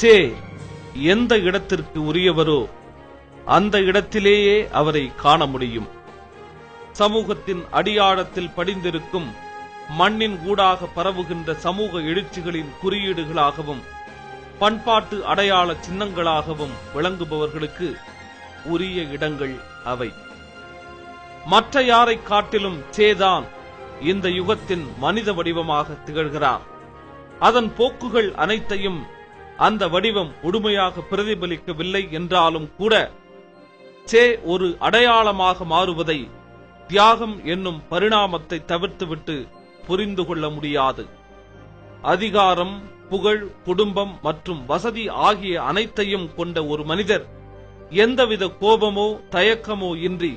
சே எந்த இடத்திற்கு உரியவரோ அந்த இடத்திலேயே அவரை காண முடியும். சமூகத்தின் அடியாழத்தில் படிந்திருக்கும் மண்ணின் ஊடாக பரவுகின்ற சமூக எழுச்சிகளின் குறியீடுகளாகவும் பண்பாட்டு அடையாள சின்னங்களாகவும் விளங்குபவர்களுக்கு உரிய இடங்கள் அவை. மற்ற யாரை காட்டிலும் சேதான் இந்த யுகத்தின் மனித வடிவமாக திகழ்கிறார். அதன் போக்குகள் அனைத்தையும் அந்த வடிவம் முழுமையாக பிரதிபலிக்கவில்லை என்றாலும் கூட சே ஒரு அடையாளமாக மாறுவதை தியாகம் என்னும் பரிணாமத்தை தவிர்த்துவிட்டு புரிந்து கொள்ள முடியாது. அதிகாரம், புகழ், குடும்பம் மற்றும் வசதி ஆகிய அனைத்தையும் கொண்ட ஒரு மனிதர் எந்தவித கோபமோ தயக்கமோ இன்றி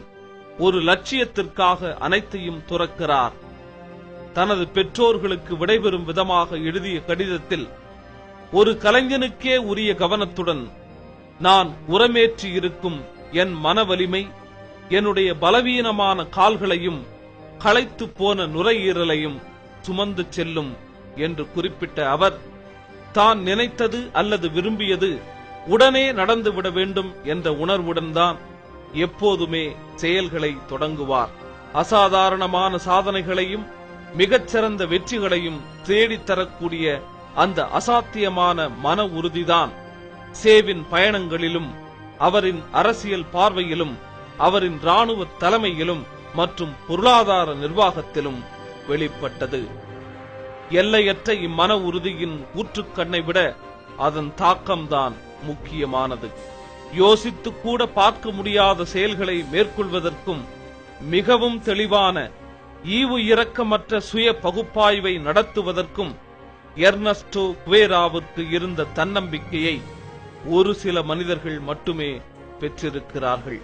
ஒரு லட்சியத்திற்காக அனைத்தையும் துறக்கிறார். தனது பெற்றோர்களுக்கு விடைபெறும் விதமாக எழுதிய கடிதத்தில் ஒரு கலைஞனுக்கே உரிய கவனத்துடன், நான் உரமேற்றி இருக்கும் என் மன வலிமை என்னுடைய பலவீனமான கால்களையும் களைத்து போன நுரையீரலையும் சுமந்து செல்லும் என்று குறிப்பிட்ட அவர், தான் நினைத்தது அல்லது விரும்பியது உடனே நடந்துவிட வேண்டும் என்ற உணர்வுடன் தான் எப்போதுமே செயல்களை தொடங்குவார். அசாதாரணமான சாதனைகளையும் மிகச்சிறந்த வெற்றிகளையும் தேடித்தரக்கூடிய அந்த அசாத்தியமான மன உறுதிதான் சேவின் பயணங்களிலும் அவரின் அரசியல் பார்வையிலும் அவரின் இராணுவ தலைமையிலும் மற்றும் பொருளாதார நிர்வாகத்திலும் வெளிப்பட்டது. எல்லையற்ற இம்மன உறுதியின் ஊற்றுக்கண்ணை விட அதன் தாக்கம்தான் முக்கியமானது. யோசித்து கூட பார்க்க முடியாத செயல்களை மேற்கொள்வதற்கும் மிகவும் தெளிவான ஈவு இரக்கமற்ற சுய பகுப்பாய்வை நடத்துவதற்கும் எர்னஸ்டோ குவேராவுக்கு இருந்த தன்னம்பிக்கையை ஒரு சில மனிதர்கள் மட்டுமே பெற்றிருக்கிறார்கள்.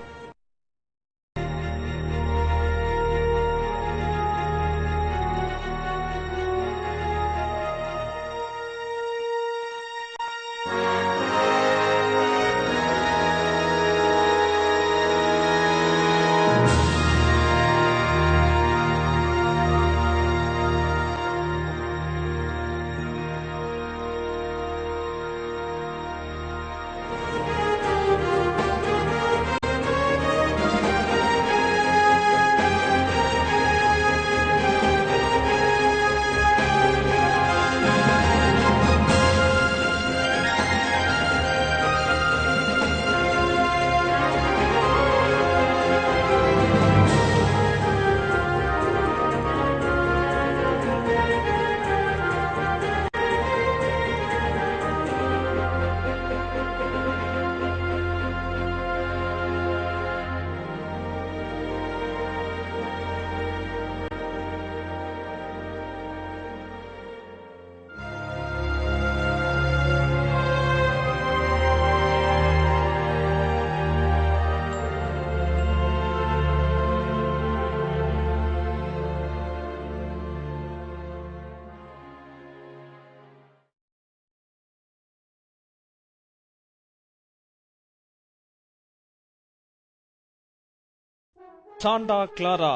சாண்டா கிளாரா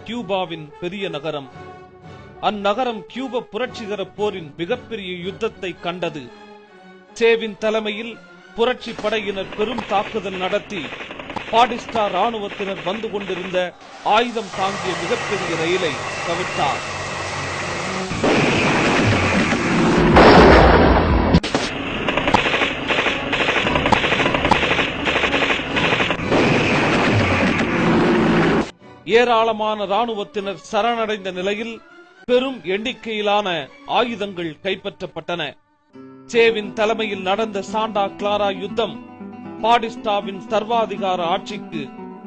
கியூபாவின் பெரிய நகரம். அந்நகரம் கியூப புரட்சிகர போரின் மிகப்பெரிய யுத்தத்தை கண்டது. சேவின் தலைமையில் புரட்சி படையினர் பெரும் தாக்குதல் நடத்தி பாடிஸ்டா ராணுவத்தினர் வந்து கொண்டிருந்த ஆயுதம் தாங்கிய மிகப்பெரிய ரயிலை கவிழ்த்தார். ஏராளமான ராணுவத்தினர் சரணடைந்த நிலையில் பெரும் எண்ணிக்கையிலான ஆயுதங்கள் கைப்பற்றப்பட்டன. சேவின் தலைமையில் நடந்த சாண்டா கிளாரா யுத்தம் பாடிஸ்டாவின் சர்வாதிகார ஆட்சிக்கு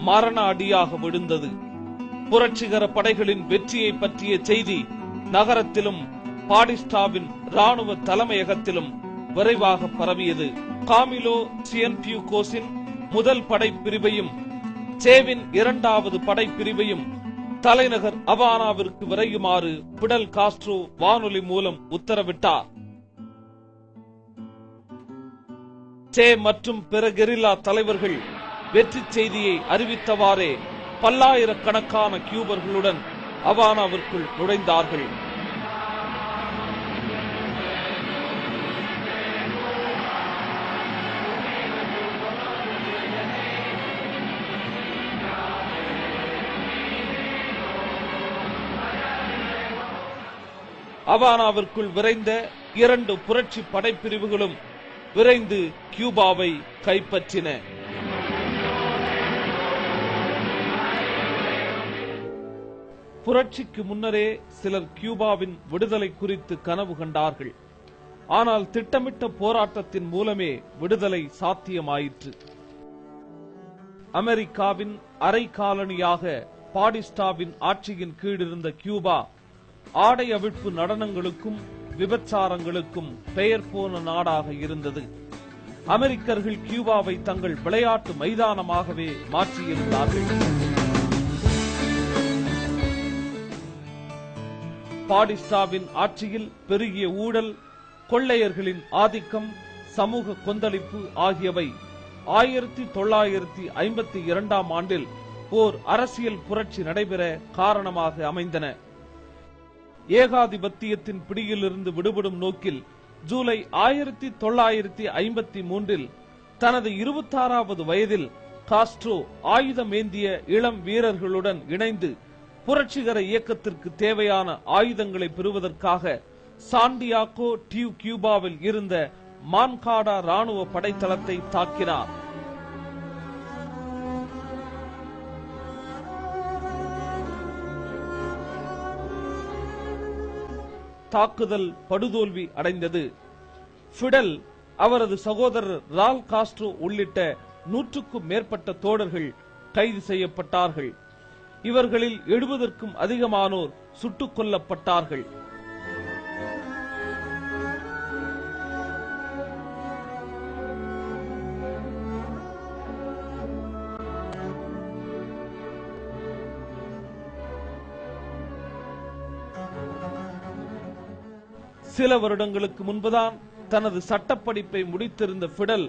மரண அடியாக விழுந்தது. புரட்சிகர படைகளின் வெற்றியை பற்றிய செய்தி நகரத்திலும் பாடிஸ்டாவின் ராணுவ தலைமையகத்திலும் விரைவாக பரவியது. காமிலோ சியன்பியூகோஸின் முதல் படைப்பிரிவையும் சேவின் இரண்டாவது படைப்பிரிவையும் தலைநகர் அவானாவிற்கு விரையுமாறு பிடல் காஸ்ட்ரோ வானொலி மூலம் உத்தரவிட்டார். சே மற்றும் பிற கெரில்லா தலைவர்கள் வெற்றி செய்தியை அறிவித்தவாறே பல்லாயிரக்கணக்கான கியூபர்களுடன் அவானாவிற்குள் நுழைந்தார்கள். அவானாவிற்குள் விரைந்த 2 புரட்சி படைப்பிரிவுகளும் விரைந்து கியூபாவை கைப்பற்றின. புரட்சிக்கு முன்னரே சிலர் கியூபாவின் விடுதலை குறித்து கனவு கண்டார்கள். ஆனால் திட்டமிட்ட போராட்டத்தின் மூலமே விடுதலை சாத்தியமாயிற்று. அமெரிக்காவின் அரை காலனியாக பாடிஸ்டாவின் ஆட்சியின் கீழ் இருந்த கியூபா ஆடை அவிழ்ப்பு நடனங்களுக்கும் விபச்சாரங்களுக்கும் பெயர் போன நாடாக இருந்தது. அமெரிக்கர்கள் கியூபாவை தங்கள் விளையாட்டு மைதானமாகவே மாற்றியிருந்தார்கள். பாடிஸ்டாவின் ஆட்சியில் பெருகிய ஊழல், கொள்ளையர்களின் ஆதிக்கம், சமூக கொந்தளிப்பு ஆகியவை 1952ஆம் ஆண்டில் ஓர் அரசியல் புரட்சி நடைபெற காரணமாக அமைந்தன. ஏகாதிபத்தியத்தின் பிடியிலிருந்து விடுபடும் நோக்கில் ஜூலை 1953இல் தனது 26வது வயதில் காஸ்ட்ரோ ஆயுதமேந்திய இளம் வீரர்களுடன் இணைந்து புரட்சிகர இயக்கத்திற்கு தேவையான ஆயுதங்களை பெறுவதற்காக சாண்டியாகோ டியூ கியூபாவில் இருந்த மான்காடா ராணுவ படைத்தளத்தை தாக்கினார். தாக்குதல் படுதோல்வி அடைந்தது. ஃபிடல், அவரது சகோதரர் ரால் காஸ்ட்ரோ உள்ளிட்ட 100க்கும் மேற்பட்ட தோழர்கள் கைது செய்யப்பட்டார்கள். இவர்களில் 70க்கும் அதிகமானோர் சுட்டுக் கொல்லப்பட்டார்கள். சில வருடங்களுக்கு முன்புதான் தனது சட்டப்படிப்பை முடித்திருந்த ஃபிடல்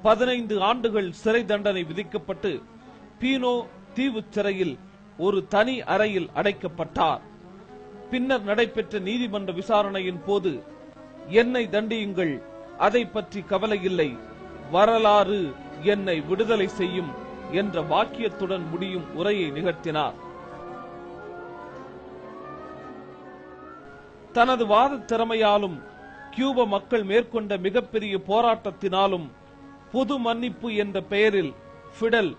15 ஆண்டுகள் சிறை தண்டனை விதிக்கப்பட்டு பீனோ தீவு சிறையில் ஒரு தனி அறையில் அடைக்கப்பட்டார். பின்னர் நடைபெற்ற நீதிமன்ற விசாரணையின் போது, என்னை தண்டியுங்கள், அதை பற்றி கவலை இல்லை, வரலாறு என்னை விடுதலை செய்யும் என்ற வாக்கியத்துடன் முடியும் உரையை நிகழ்த்தினார். தனது வாத திறமையாலும் கியூப மக்கள் மேற்கொண்ட மிகப்பெரிய போராட்டத்தினாலும் பொது மன்னிப்பு என்ற பெயரில் ஃபிடல்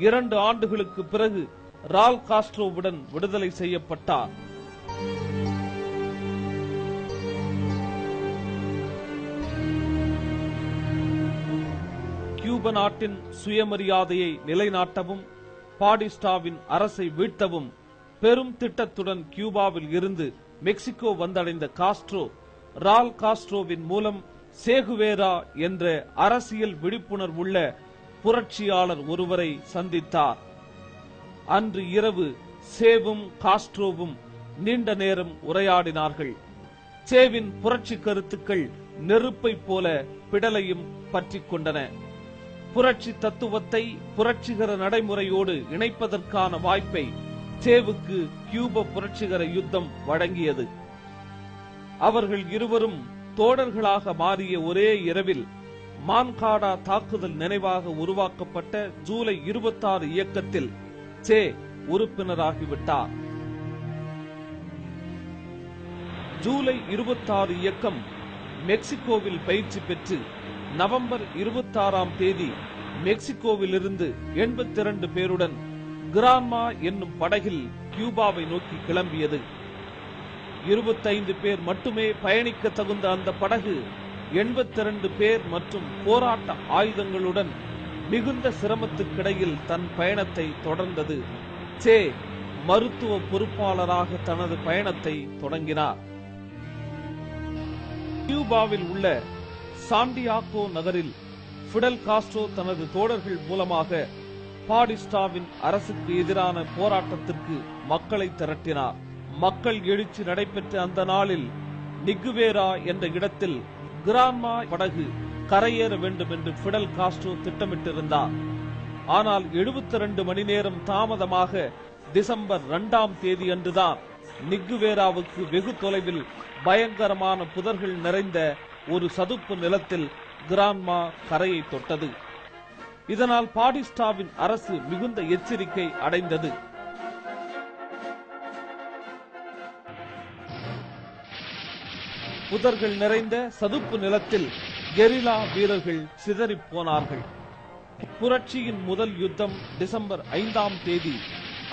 2 ஆண்டுகளுக்கு பிறகு ரால் காஸ்ட்ரோவுடன் விடுதலை செய்யப்பட்டார். கியூப நாட்டின் சுயமரியாதையை நிலைநாட்டவும் பாடிஸ்டாவின் அரசை வீழ்த்தவும் பெரும் திட்டத்துடன் கியூபாவில் இருந்து மெக்சிகோ வந்தடைந்த காஸ்ட்ரோ, ரால் காஸ்ட்ரோவின் மூலம் சேகுவேரா என்ற அரசியல் விழிப்புணர்வுள்ள புரட்சியாளர் ஒருவரை சந்தித்தார். அன்று இரவு சேவும் காஸ்ட்ரோவும் நீண்ட நேரம் உரையாடினார்கள். சேவின் புரட்சி கருத்துக்கள் நெருப்பை போல பிடலையும் பற்றிக் கொண்டன. புரட்சி தத்துவத்தை புரட்சிகர நடைமுறையோடு இணைப்பதற்கான வாய்ப்பை சேவுக்கு கியூப புரட்சிகர யுத்தம் வழங்கியது. அவர்கள் இருவரும் தோழர்களாக மாறிய ஒரே இரவில் மான்காடா தாக்குதல் நினைவாக உருவாக்கப்பட்ட ஜூலை 26 இயக்கத்தில் சே உறுப்பினராகிவிட்டார். ஜூலை 26 இயக்கம் மெக்சிகோவில் பயிற்சி பெற்று நவம்பர் 26ஆம் தேதி மெக்சிகோவிலிருந்து 82 பேருடன் கிரான்மா என்னும் படகில் கியூபாவை நோக்கி கிளம்பியது. 25 பேர் மட்டுமே பயணிக்க தகுந்த அந்த படகு 82 பேர் மற்றும் போராட்ட ஆயுதங்களுடன் மிகுந்த சிரமத்துக்கிடையில் தன் பயணத்தை தொடர்ந்தது. சே மருத்துவ பொறுப்பாளராக தனது பயணத்தை தொடங்கினார். கியூபாவில் உள்ள சாண்டியாகோ நகரில் ஃபிடல் காஸ்ட்ரோ தனது தோழர்கள் மூலமாக பாடிஸ்டாவின் அரசுக்கு எதிரான போராட்டத்திற்கு மக்களை திரட்டினார். மக்கள் எழுச்சி நடைபெற்ற அந்த நாளில் நிகுவேரா என்ற இடத்தில் கிரான்மா படகு கரையேற வேண்டும் என்று ஃபிடல் காஸ்ட்ரோ திட்டமிட்டிருந்தார். ஆனால் 72 மணி நேரம் தாமதமாக டிசம்பர் 2ஆம் தேதி அன்றுதான் நிகுவேராவுக்கு வெகு தொலைவில் பயங்கரமான புதர்கள் நிறைந்த ஒரு சதுப்பு நிலத்தில் கிரான்மா கரையை தொட்டது. இதனால் பாடிஸ்டாவின் அரசு மிகுந்த எச்சரிக்கை அடைந்தது. புதர்கள் நிறைந்த சதுப்பு நிலத்தில் கெரில்லா வீரர்கள் சிதறிப் போனார்கள். புரட்சியின் முதல் யுத்தம் டிசம்பர் 5ஆம் தேதி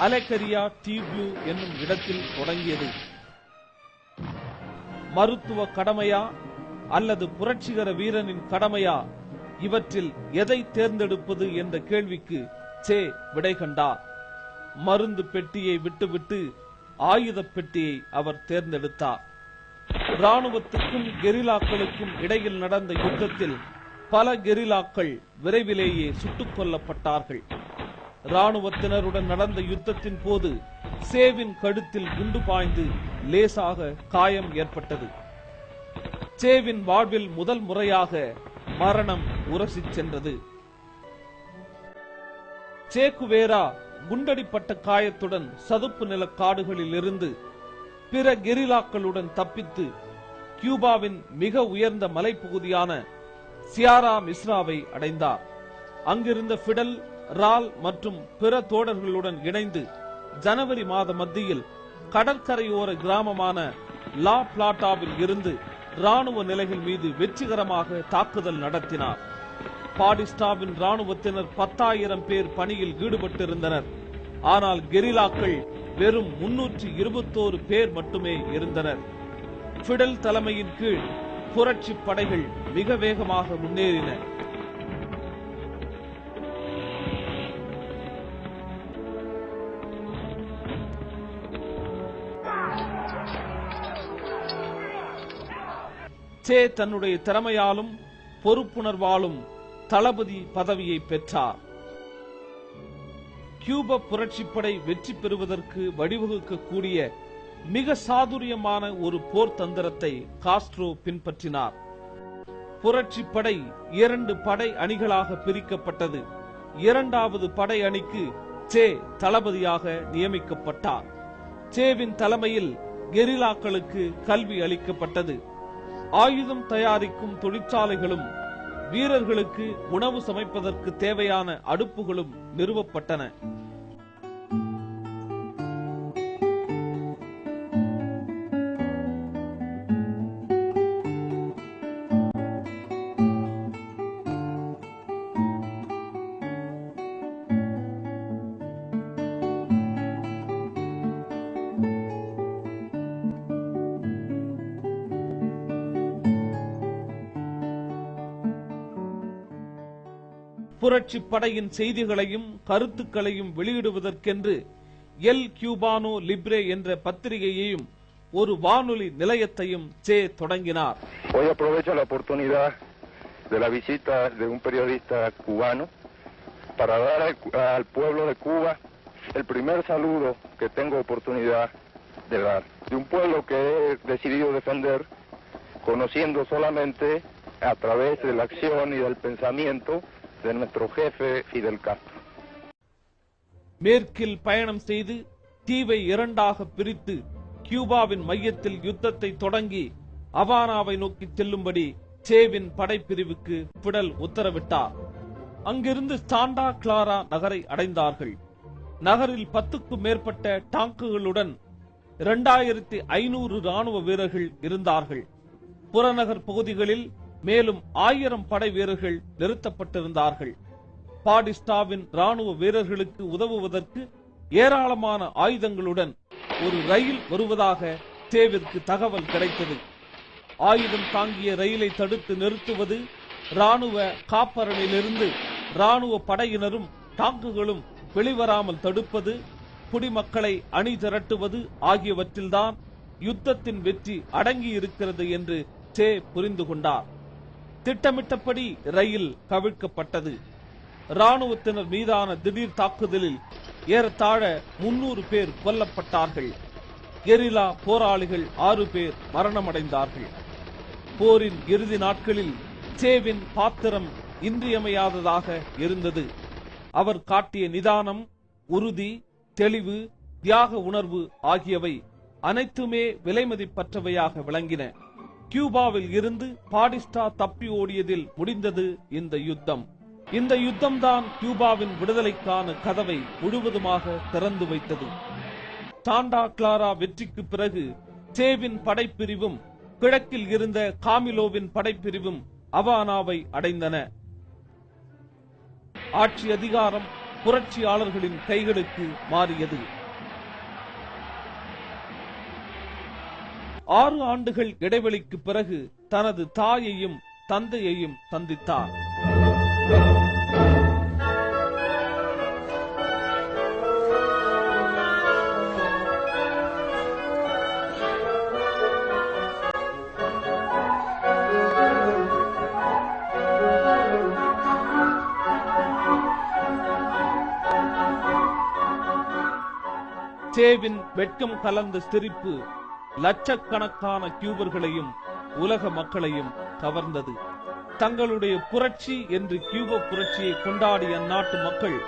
அலெக்கரியா டியூப்யூ என்னும் இடத்தில் தொடங்கியது. மருத்துவ கடமையா அல்லது புரட்சிகர வீரனின் கடமையா, இவற்றில் எதை தேர்ந்தெடுப்பது என்ற கேள்விக்கு சே விடை கண்டார். மருந்து பெட்டியை விட்டுவிட்டு ஆயுத பெட்டியை அவர் தேர்ந்தெடுத்தார். ராணுவத்துக்கும் கெரில்லாக்களுக்கும் இடையில் நடந்த யுத்தத்தில் பல கெரில்லாக்கள் விரைவிலேயே சுட்டுக் கொல்லப்பட்டார்கள். ராணுவத்தினருடன் நடந்த யுத்தத்தின் போது சேவின் கழுத்தில் குண்டு பாய்ந்து லேசாக காயம் ஏற்பட்டது. சேவின் வாழ்வில் முதல் முறையாக மரணம் உரசிச் சென்றது. சேகுவேரா குண்டடிப்பட்ட காயத்துடன் சதுப்பு நில காடுகளில் இருந்து பிற கெரில்லாக்களுடன் தப்பித்து கியூபாவின் மிக உயர்ந்த மலைப்பகுதியான சியாரா மிஸ்ராவை அடைந்தார். அங்கிருந்த பிடல், ரால் மற்றும் பிற தோழர்களுடன் இணைந்து ஜனவரி மாத மத்தியில் கடற்கரையோர கிராமமான லா பிளாட்டாவில் இருந்து ராணுவ நிலைகள் மீது வெற்றிகரமாக தாக்குதல் நடத்தினார். பாடிஸ்டாவின் ராணுவத்தினர் 10,000 பேர் பணியில் ஈடுபட்டிருந்தனர். ஆனால் கெரில்லாக்கள் வெறும் 321 பேர் மட்டுமே இருந்தனர். பிடல் தலைமையின் கீழ் புரட்சி படைகள் மிக வேகமாக முன்னேறின. சே தன்னுடைய திறமையாலும் பொறுப்புணர்வாலும் தளபதி பதவியை பெற்றார். கியூப புரட்சிப்படை வெற்றி பெறுவதற்கு வழிவகுக்கக்கூடிய மிக சாதுரியமான ஒரு போர் தந்திரத்தை காஸ்ட்ரோ பின்பற்றினார். புரட்சிப்படை 2 படை அணிகளாக பிரிக்கப்பட்டது. 2வது படை அணிக்கு சே தளபதியாக நியமிக்கப்பட்டார். சேவின் தலைமையில் கெரில்லாக்களுக்கு கல்வி அளிக்கப்பட்டது. ஆயுதம் தயாரிக்கும் தொழிற்சாலைகளும் வீரர்களுக்கு உணவு சமைப்பதற்கு தேவையான அடுப்புகளும் நிறுவப்பட்டன. புரட்சி படையின் செய்திகளையும் கருத்துக்களையும் வெளியிடுவதற்கென்று எல் கியூபானோ லிப்ரே என்ற பத்திரிகையையும் ஒரு வானொலி நிலையத்தையும் சே தொடங்கினார். Hoy aprovecho la oportunidad de la visita de un periodista cubano para dar al pueblo de Cuba el primer saludo que tengo oportunidad de dar. De un pueblo que he decidido defender conociendo solamente a través de la acción y del pensamiento de nuestro jefe Fidel Castro. மேற்கில் பயணம் செய்து தீவை 2ஆக பிரித்து கியூபாவின் மையத்தில் யுத்தத்தை தொடங்கி அவானாவை நோக்கி செல்லும்படி சேவின் படைப்பிரிவுக்கு பிடல் உத்தரவிட்டார். அங்கிருந்து சாண்டா கிளாரா நகரை அடைந்தார்கள். நகரில் 10க்கும் மேற்பட்ட டாங்குகளுடன் 2500 ராணுவ வீரர்கள் இருந்தார்கள். புறநகர் பகுதிகளில் மேலும் 1000 படை வீரர்கள் நிறுத்தப்பட்டிருந்தார்கள். பாடிஸ்டாவின் ராணுவ வீரர்களுக்கு உதவுவதற்கு ஏராளமான ஆயுதங்களுடன் ஒரு ரயில் வருவதாக சேவிற்கு தகவல் கிடைத்தது. ஆயுதம் தாங்கிய ரயிலை தடுத்து நிறுத்துவது, ராணுவ காப்பரனிலிருந்து ராணுவ படையினரும் டாங்குகளும் வெளிவராமல் தடுப்பது, குடிமக்களை அணி திரட்டுவது ஆகியவற்றில்தான் யுத்தத்தின் வெற்றி அடங்கியிருக்கிறது என்று சே புரிந்து கொண்டார். திட்டமிட்டபடி ரயில் கவிழ்க்கப்பட்டது. ராணுவத்தினர் மீதான திடீர் தாக்குதலில் ஏறத்தாழ 300 பேர் கொல்லப்பட்டார்கள். கெரில்லா போராளிகள் 6 பேர் மரணமடைந்தார்கள். போரின் இறுதி நாட்களில் சேவின் பாத்திரம் இன்றியமையாததாக இருந்தது. அவர் காட்டிய நிதானம், உறுதி, தெளிவு, தியாக உணர்வு ஆகியவை அனைத்துமே விலைமதிப்பற்றவையாக விளங்கின. கியூபாவில் இருந்து பாடிஸ்டா தப்பி ஓடியதில் முடிந்தது இந்த யுத்தம். இந்த யுத்தம்தான் கியூபாவின் விடுதலைக்கான கதவை முழுவதுமாக திறந்து வைத்தது. சாண்டா கிளாரா வெற்றிக்கு பிறகு சேவின் படைப்பிரிவும் கிழக்கில் இருந்த காமிலோவின் படைப்பிரிவும் அவானாவை அடைந்தன. ஆட்சி அதிகாரம் புரட்சியாளர்களின் கைகளுக்கு மாறியது. 6 ஆண்டுகள் இடைவெளிக்கு பிறகு தனது தாயையும் தந்தையையும் சந்தித்தார். சேவின் வெட்கம் கலந்த சிரிப்பு லட்சக்கணக்கான கியூபர்களையும் உலக மக்களையும் கவர்ந்தது. தங்களுடைய புரட்சி என்று கியூப புரட்சியை கொண்டாடிய அந்நாட்டு மக்கள்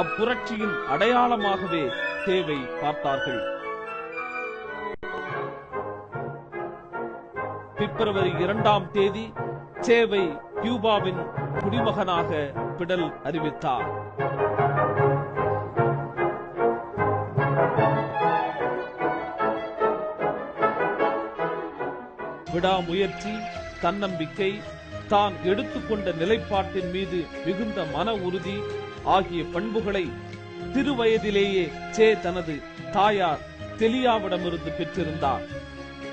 அப்புரட்சியின் அடையாளமாகவே சேவை பார்த்தார்கள். பிப்ரவரி 2ஆம் தேதி சேவை கியூபாவின் குடிமகனாக பிடல் அறிவித்தார். விடாமுயற்சி, தன்னம்பிக்கை, தான் எடுத்துக்கொண்ட நிலைப்பாட்டின் மீது மிகுந்த மன உறுதி ஆகிய பண்புகளை சிறு வயதிலேயே சே தனது தாயார் தெலியாவிடமிருந்து பெற்றிருந்தார்.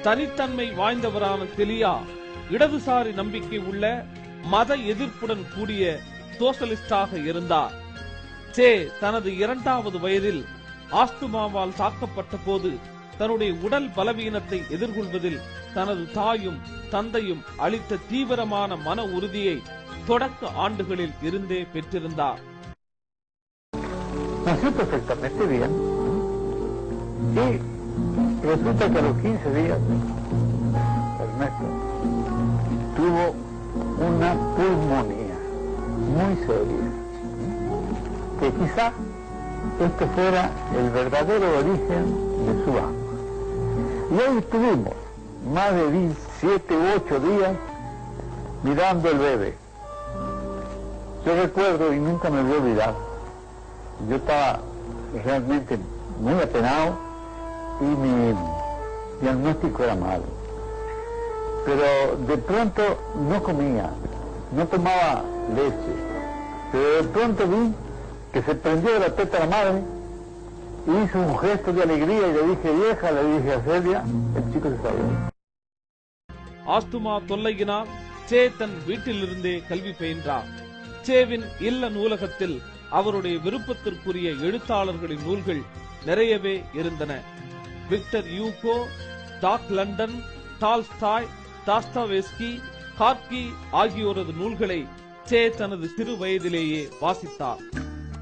தனித்தன்மை வாய்ந்தவரான தெலியா இடதுசாரி நம்பிக்கை உள்ள மத எதிர்ப்புடன் கூடிய சோசலிஸ்டாக இருந்தார். சே தனது 2வது வயதில் ஆஸ்துமாவால் தாக்கப்பட்ட போது தன்னுடைய உடல் பலவீனத்தை எதிர்கொள்வதில் தனது தாயும் தந்தையும் அளித்த தீவிரமான மன உறுதியை தொடக்க ஆண்டுகளில் இருந்தே பெற்றிருந்தார். Nació perfectamente bien y resulta que a los 15 días Ernesto tuvo una pulmonía muy seria, que quizá este fuera el verdadero origen de su asma. Y ahí estuvimos más de 7 u 8 días mirando el bebé. Yo recuerdo y nunca me voy a olvidar, yo estaba realmente muy apenado y mi diagnóstico era malo. Pero de pronto no comía, no tomaba leche, pero de pronto vi que se prendió de la teta la madre y hizo un gesto de alegría y le dije vieja, le dije a Celia, el chico se salió. Asthma தொல்லையினால் Che தன் வீட்டிலிருந்தே கல்வி பயின்றார். சேவின் இல்ல நூலகத்தில் அவருடைய விருப்பத்திற்குரிய எழுத்தாளர்களின் நூல்கள் நிறையவே இருந்தன. Victor Hugo, Jack London, Tolstoy, Dostoevsky, Gorky ஆகியோரது நூல்களை சே தனது சிறு வயதிலேயே வாசித்தார்.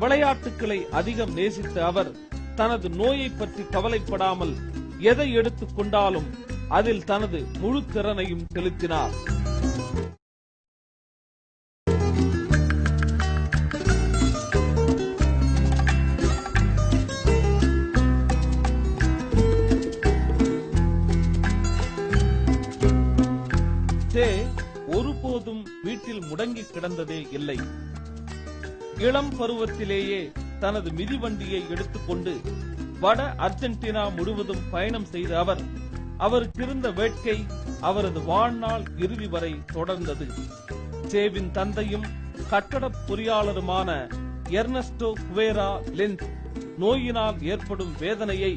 விளையாட்டுக்களை அதிகம் நேசித்த அவர் தனது நோயை பற்றி கவலைப்படாமல் எதை எடுத்துக் கொண்டாலும் அதில் தனது முழு திறனையும் செலுத்தினார். சே ஒருபோதும் வீட்டில் முடங்கி கிடந்ததே இல்லை. இளம் பருவத்திலேயே தனது மிதிவண்டியை எடுத்துக்கொண்டு வட அர்ஜென்டினா முழுவதும் பயணம் செய்த அவருக்கிருந்த வேட்கை அவரது வாழ்நாள் இறுதி வரை தொடர்ந்தது. சேவின் தந்தையும் கட்டட பொறியாளருமான எர்னஸ்டோ குவேரா லென்ஸ் நோயினால் ஏற்படும் வேதனையை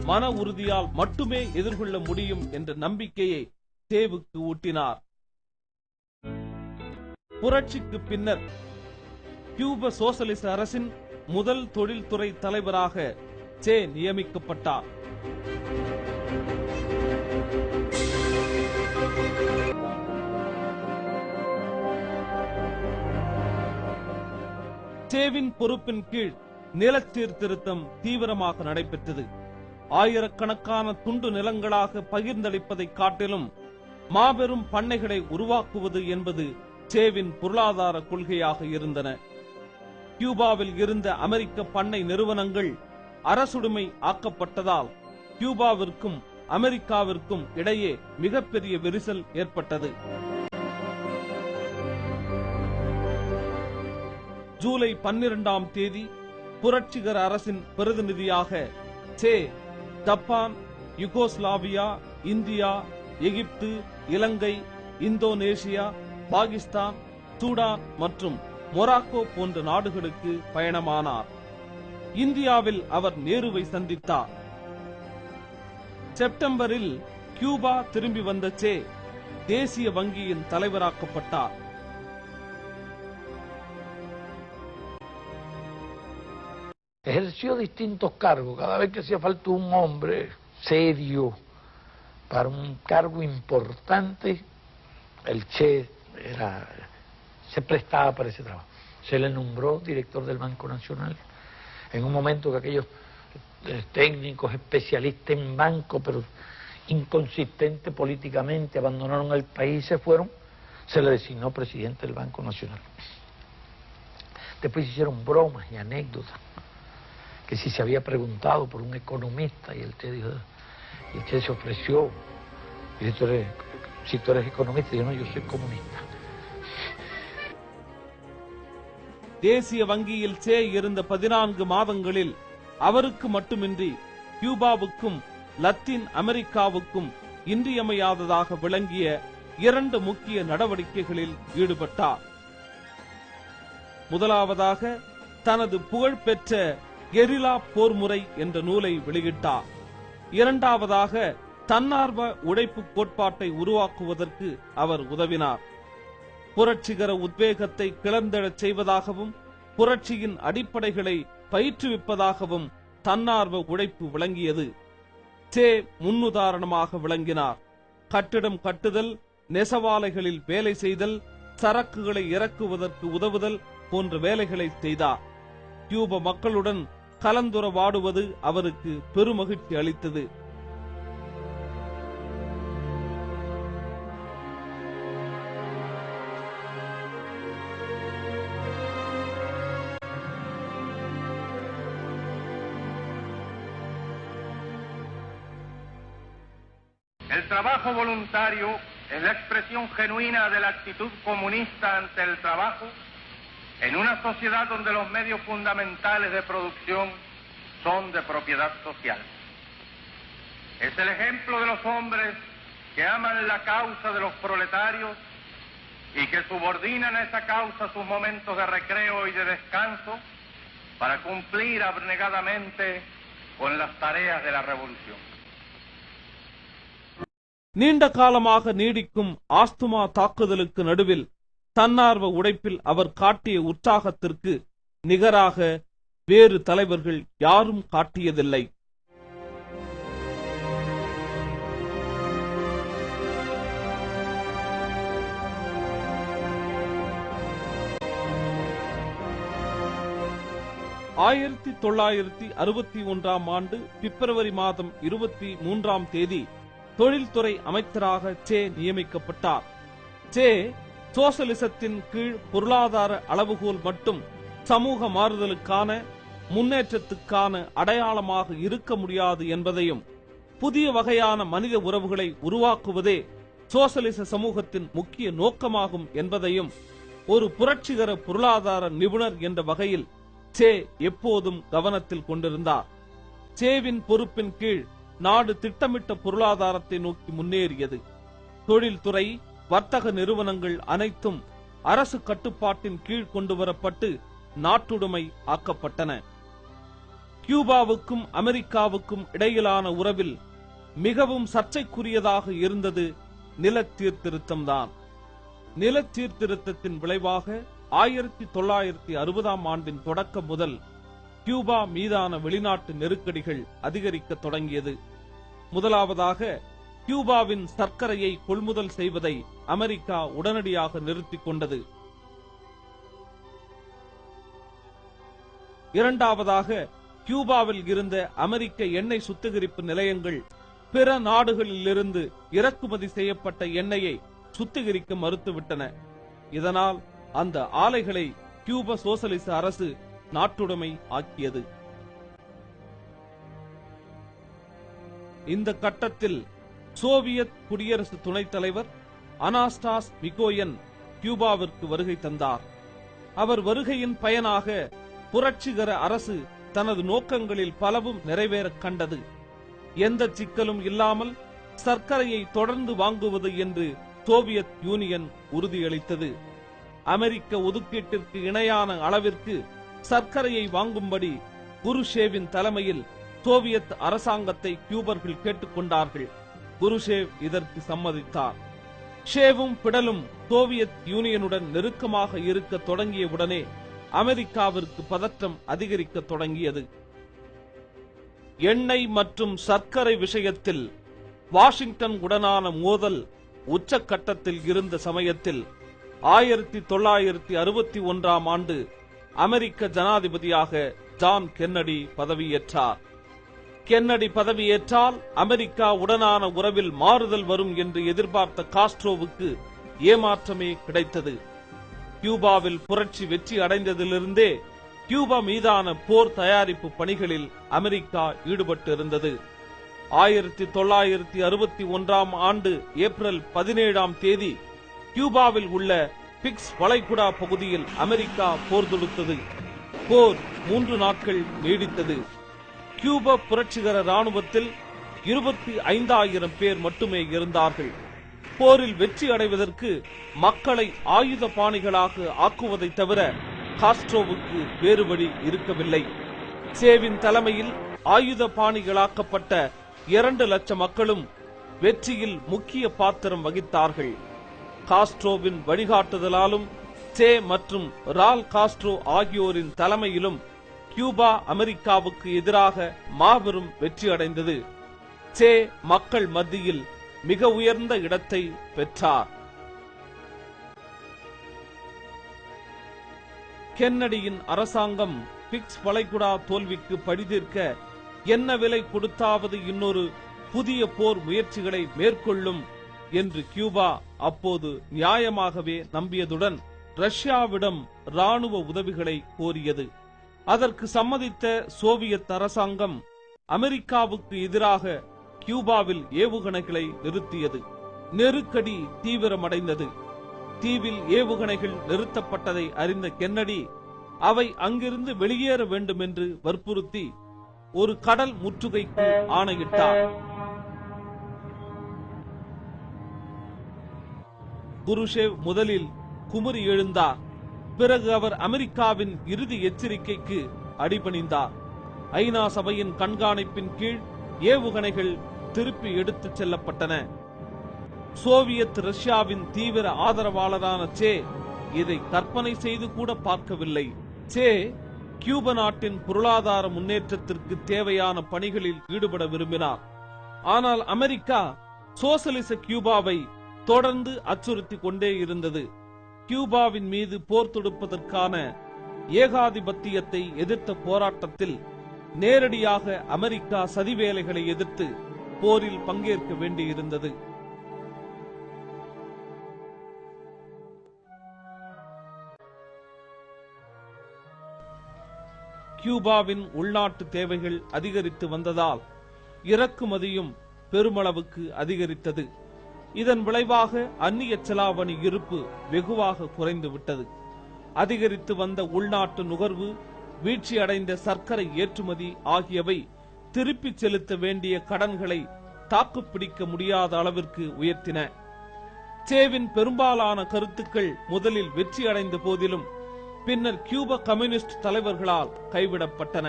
மன உறுதியால் மட்டுமே எதிர்கொள்ள முடியும் என்ற நம்பிக்கையை சேவுக்கு ஊட்டினார். புரட்சிக்கு பின்னர் கியூப சோசலிச அரசின் முதல் தொழில்துறை தலைவராக சே நியமிக்கப்பட்டார். சேவின் பொறுப்பின் கீழ் நில சீர்திருத்தம் தீவிரமாக நடைபெற்றது. ஆயிரக்கணக்கான துண்டு நிலங்களாக பகிர்ந்தளிப்பதை காட்டிலும் மாபெரும் பண்ணைகளை உருவாக்குவது என்பது சேவின் பொருளாதார கொள்கையாக இருந்தன. கியூபாவில் இருந்த அமெரிக்க பண்ணை நிறுவனங்கள் அரசுடைமை ஆக்கப்பட்டதால் கியூபாவிற்கும் அமெரிக்காவிற்கும் இடையே மிகப்பெரிய விரிசல் ஏற்பட்டது. ஜூலை 12ஆம் தேதி புரட்சிகர அரசின் பிரதிநிதியாக சே ஜப்பான், யுகோஸ்லாவியா, இந்தியா, எகிப்து, இலங்கை, இந்தோனேசியா, பாகிஸ்தான், சூடான் மற்றும் மொராக்கோ போன்ற நாடுகளுக்கு பயணமானார். இந்தியாவில் அவர் நேருவை சந்தித்தார். செப்டம்பரில் கியூபா திரும்பி வந்த சே தேசிய வங்கியின் தலைவராக்கப்பட்டார். Ejerció distintos cargos. Cada vez que hacía falta un hombre serio para un cargo importante, el Che se prestaba para ese trabajo. Se le nombró director del Banco Nacional en un momento que aquellos técnicos especialistas en banco, pero inconsistentes políticamente, abandonaron el país y se fueron. Se le designó presidente del Banco Nacional. Después se hicieron bromas y anécdotas, que si se había preguntado por un economista, y el Che dijo, y el Che se ofreció, y dice, si tú eres economista, yo no, yo soy comunista. தேசிய வங்கியில் சே இருந்த 14 மாதங்களில் அவருக்கு மட்டுமின்றி கியூபாவுக்கும் Latin அமெரிக்காவுக்கும் இன்றியமையாததாக விளங்கிய 2 முக்கிய நடவடிக்கைகளில் ஈடுபட்டார். முதலாவதாக தனது புகழ்பெற்ற கெரில்லா போர் முறை என்ற நூலை வெளியிட்டார். இரண்டாவதாக தன்னார்வ உழைப்பு கோட்பாட்டை உருவாக்குவதற்கு அவர் உதவினார். புரட்சிகர உத்வேகத்தை கிளர்ந்தெழச் செய்வதாகவும் புரட்சியின் அடிப்படைகளை பயிற்றுவிப்பதாகவும் தன்னார்வ உழைப்பு விளங்கியது. சே முன்னுதாரணமாக விளங்கினார். கட்டிடம் கட்டுதல், நெசவாலைகளில் வேலை செய்தல், சரக்குகளை இறக்குவதற்கு உதவுதல் போன்ற வேலைகளை செய்தார். கியூப மக்களுடன் கலந்துரவாடுவது அவருக்கு பெருமகிழ்ச்சி அளித்தது. El trabajo voluntario es la expresión genuina de la actitud comunista ante el trabajo en una sociedad donde los medios fundamentales de producción son de propiedad social. Es el ejemplo de los hombres que aman la causa de los proletarios y que subordinan a esa causa sus momentos de recreo y de descanso para cumplir abnegadamente con las tareas de la revolución. நீண்ட காலமாக நீடிக்கும் asthma தாக்குதலுக்கு நடுவில் தன்னார்வ உழைப்பில் அவர் காட்டிய உற்சாகத்திற்கு நிகராக வேறு தலைவர்கள் யாரும் காட்டியதில்லை. ஆயிரத்தி 1961 ஆண்டு பிப்ரவரி மாதம் 23 தொழில்துறை அமைச்சராக சே நியமிக்கப்பட்டார். சே சோசலிசத்தின் கீழ் பொருளாதார அளவுகோல் மட்டும் சமூக மாறுதலுக்கான முன்னேற்றத்துக்கான அடையாளமாக இருக்க முடியாது என்பதையும், புதிய வகையான மனித உறவுகளை உருவாக்குவதே சோசலிச சமூகத்தின் முக்கிய நோக்கமாகும் என்பதையும் ஒரு புரட்சிகர பொருளாதார நிபுணர் என்ற வகையில் சே எப்போதும் கவனத்தில் கொண்டிருந்தார். சேவின் பொறுப்பின் கீழ் நாடு திட்டமிட்ட பொருளாதாரத்தை நோக்கி முன்னேறியது. தொழில்துறை, வர்த்தக நிறுவனங்கள் அனைத்தும் அரசு கட்டுப்பாட்டின் கீழ் கொண்டுவரப்பட்டு நாட்டுடைமை ஆக்கப்பட்டன. கியூபாவுக்கும் அமெரிக்காவுக்கும் இடையிலான உறவில் மிகவும் சர்ச்சைக்குரியதாக இருந்தது நில சீர்திருத்தம்தான். நில சீர்திருத்தத்தின் விளைவாக 1960 ஆண்டின் தொடக்கம் முதல் கியூபா மீதான வெளிநாட்டு நெருக்கடிகள் அதிகரிக்க தொடங்கியது. முதலாவதாக கியூபாவின் சர்க்கரையை கொள்முதல் செய்வதை அமெரிக்கா உடனடியாக நிறுத்திக் கொண்டது. இரண்டாவதாக கியூபாவில் இருந்த அமெரிக்க எண்ணெய் சுத்திகரிப்பு நிலையங்கள் பிற நாடுகளிலிருந்து இறக்குமதி செய்யப்பட்ட எண்ணெயை சுத்திகரிக்க மறுத்துவிட்டன. இதனால் அந்த ஆலைகளை கியூபா சோசலிச அரசு நாட்டுடைமை ஆக்கியது. இந்த கட்டத்தில் சோவியத் குடியரசு துணைத் தலைவர் அனாஸ்டாஸ் மிகோயன் கியூபாவிற்கு வருகை தந்தார். அவர் வருகையின் பயனாக புரட்சிகர அரசு தனது நோக்கங்களில் பலவும் நிறைவேறக் கண்டது. எந்த சிக்கலும் இல்லாமல் சர்க்கரையை தொடர்ந்து வாங்குவது என்று சோவியத் யூனியன் உறுதியளித்தது. அமெரிக்க ஒதுக்கீட்டிற்கு இணையான அளவிற்கு சர்க்கரையை வாங்கும்படி குருஷேவின் தலைமையில் சோவியத் அரசாங்கத்தை கியூபர்கள் கேட்டுக்கொண்டார்கள். குருஷேவ் இதற்கு சம்மதித்தார். ஷேவும் பிடலும் சோவியத் யூனியனுடன் நெருக்கமாக இருக்க தொடங்கியவுடனே அமெரிக்காவிற்கு பதற்றம் அதிகரிக்க தொடங்கியது. எண்ணெய் மற்றும் சர்க்கரை விஷயத்தில் வாஷிங்டன் உடனான மோதல் உச்சக்கட்டத்தில் இருந்த சமயத்தில் 1961ஆம் ஆண்டு அமெரிக்க ஜனாதிபதியாக ஜான் கென்னடி பதவியேற்றார். கென்னடி பதவியேற்றால் அமெரிக்கா உடனான உறவில் மாறுதல் வரும் என்று எதிர்பார்த்த காஸ்ட்ரோவுக்கு ஏமாற்றமே கிடைத்தது. கியூபாவில் புரட்சி வெற்றி அடைந்ததிலிருந்தே கியூபா மீதான போர் தயாரிப்பு பணிகளில் அமெரிக்கா ஈடுபட்டிருந்தது. 1961ஆம் ஆண்டு ஏப்ரல் 17ஆம் தேதி கியூபாவில் உள்ள பிக்ஸ் வளைகுடா பகுதியில் அமெரிக்கா போர் தொடுத்தது. போர் 3 நாட்கள் நீடித்தது. கியூபா புரட்சிகர ராணுவத்தில் 25,000 பேர் மட்டுமே இருந்தார்கள். போரில் வெற்றி அடைவதற்கு மக்களை ஆயுத பாணிகளாக ஆக்குவதை தவிர காஸ்ட்ரோவுக்கு வேறு வழி இருக்கவில்லை. சேவின் தலைமையில் ஆயுத பாணிகளாக்கப்பட்ட 2 லட்சம் மக்களும் வெற்றியில் முக்கிய பாத்திரம் வகித்தார்கள். காஸ்ட்ரோவின் வழிகாட்டுதலாலும் சே மற்றும் ரால் காஸ்ட்ரோ ஆகியோரின் தலைமையிலும் கியூபா அமெரிக்காவுக்கு எதிராக மாபெரும் வெற்றி அடைந்தது. சே மக்கள் மத்தியில் மிக உயர்ந்த இடத்தை பெற்றார். கென்னடியின் அரசாங்கம் பிக்ஸ் வளைகுடா தோல்விக்கு பழிதீர்க்க என்ன விலை கொடுத்தாவது இன்னொரு புதிய போர் முயற்சிகளை மேற்கொள்ளும் என்று கியூபா அப்போது நியாயமாகவே நம்பியதுடன் ரஷ்யாவிடம் ராணுவ உதவிகளை கோரியது. அதற்கு சம்மதித்த சோவியத் அரசாங்கம் அமெரிக்காவுக்கு எதிராக கியூபாவில் ஏவுகணைகளை நிறுத்தியது. நெருக்கடி தீவிரமடைந்தது. தீவில் ஏவுகணைகள் நிறுத்தப்பட்டதை அறிந்த கென்னடி அவை அங்கிருந்து வெளியேற வேண்டும் என்று வற்புறுத்தி ஒரு கடல் முற்றுகைக்கு ஆணையிட்டார். குருஷேவ் முதலில் குமுறி எழுந்தார். பிறகு அவர் அமெரிக்காவின் இறுதி எச்சரிக்கைக்கு அடிபணிந்தார். ஐநா சபையின் கண்காணிப்பின் கீழ் ஏவுகணைகள் திருப்பி எடுத்துச் செல்லப்பட்டன. சோவியத் ரஷ்யாவின் தீவிர ஆதரவாளரான சே இதை கற்பனை செய்து கூட பார்க்கவில்லை. சே கியூப நாட்டின் பொருளாதார முன்னேற்றத்திற்கு தேவையான பணிகளில் ஈடுபட விரும்பினார். ஆனால் அமெரிக்கா சோசலிச கியூபாவை தொடர்ந்து அச்சுறுத்திக் கொண்டே இருந்தது. கியூபாவின் மீது போர் தொடுப்பதற்கான ஏகாதிபத்தியத்தை எதிர்த்த போராட்டத்தில் நேரடியாக அமெரிக்கா சதிவேலைகளை எதிர்த்து போரில் பங்கேற்க வேண்டியிருந்தது. கியூபாவின் உள்நாட்டு தேவைகள் அதிகரித்து வந்ததால் இறக்குமதியும் பெருமளவுக்கு அதிகரித்தது. இதன் விளைவாக அந்நிய செலாவணி இருப்பு வெகுவாக குறைந்துவிட்டது. அதிகரித்து வந்த உள்நாட்டு நுகர்வு, வீழ்ச்சியடைந்த சர்க்கரை ஏற்றுமதி ஆகியவை திருப்பிச் செலுத்த வேண்டிய கடன்களை தாக்குப்பிடிக்க முடியாத அளவிற்கு உயர்த்தின. சேவின் பெரும்பாலான கருத்துக்கள் முதலில் வெற்றியடைந்த போதிலும் பின்னர் கியூப கம்யூனிஸ்ட் தலைவர்களால் கைவிடப்பட்டன.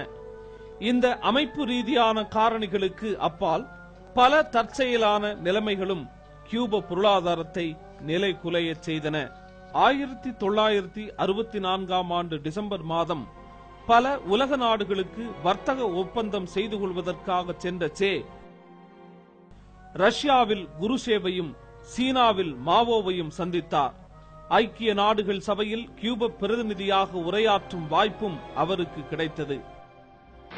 இந்த அமைப்பு ரீதியான காரணிகளுக்கு அப்பால் பல தற்செயலான நிலைமைகளும் கியூப பொருளாதாரத்தை நிலைகுலையச் செய்தன. 1964ஆம் ஆண்டு டிசம்பர் மாதம் பல உலக நாடுகளுக்கு வர்த்தக ஒப்பந்தம் செய்து கொள்வதற்காக சென்ற சே ரஷ்யாவில் குருஷேவையும் சீனாவில் மாவோவையும் சந்தித்தார். ஐக்கிய நாடுகள் சபையில் கியூப பிரதிநிதியாக உரையாற்றும் வாய்ப்பும் அவருக்கு கிடைத்தது.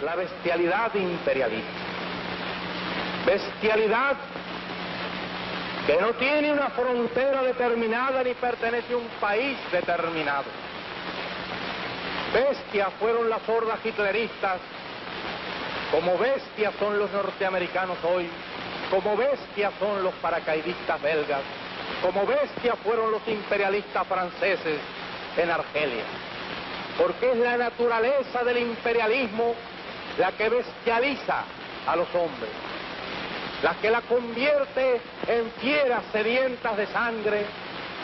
La bestialidad imperialista. Bestialidad que no tiene una frontera determinada ni pertenece a un país determinado. Bestias fueron las hordas hitleristas, como bestias son los norteamericanos hoy, como bestias son los paracaidistas belgas, como bestias fueron los imperialistas franceses en Argelia. Porque es la naturaleza del imperialismo la que bestializa a los hombres. la que la convierte en fieras sedientas de sangre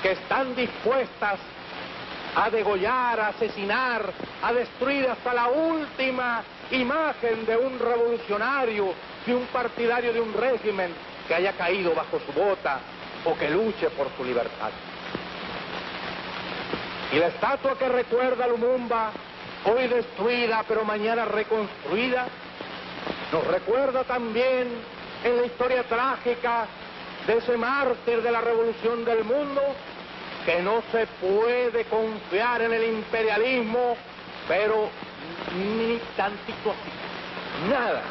que están dispuestas a degollar, a asesinar, a destruir hasta la última imagen de un revolucionario, de un partidario de un régimen que haya caído bajo su bota o que luche por su libertad. Y la estatua que recuerda a Lumumba, hoy destruida pero mañana reconstruida, nos recuerda también en la historia trágica de ese mártir de la revolución del mundo, que no se puede confiar en el imperialismo, pero ni tantito así, nada.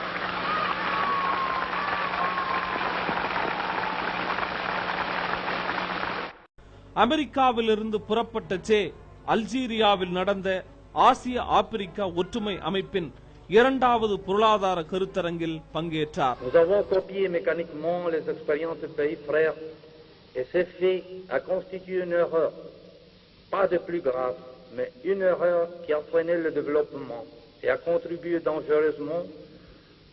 அமெரிக்காவிலிருந்து புறப்பட்ட சே அல்ஜீரியாவில் நடந்த ஆசிய Africa ஒற்றுமை அமைப்பின் இரண்டாவது பொருளாதார கருத்தரங்கில் பங்கேற்றார். Nous avons copié mécaniquement les expériences des pays frères et ce fait a constitué une erreur, pas de plus grave, mais une erreur qui a freiné le développement et a contribué dangereusement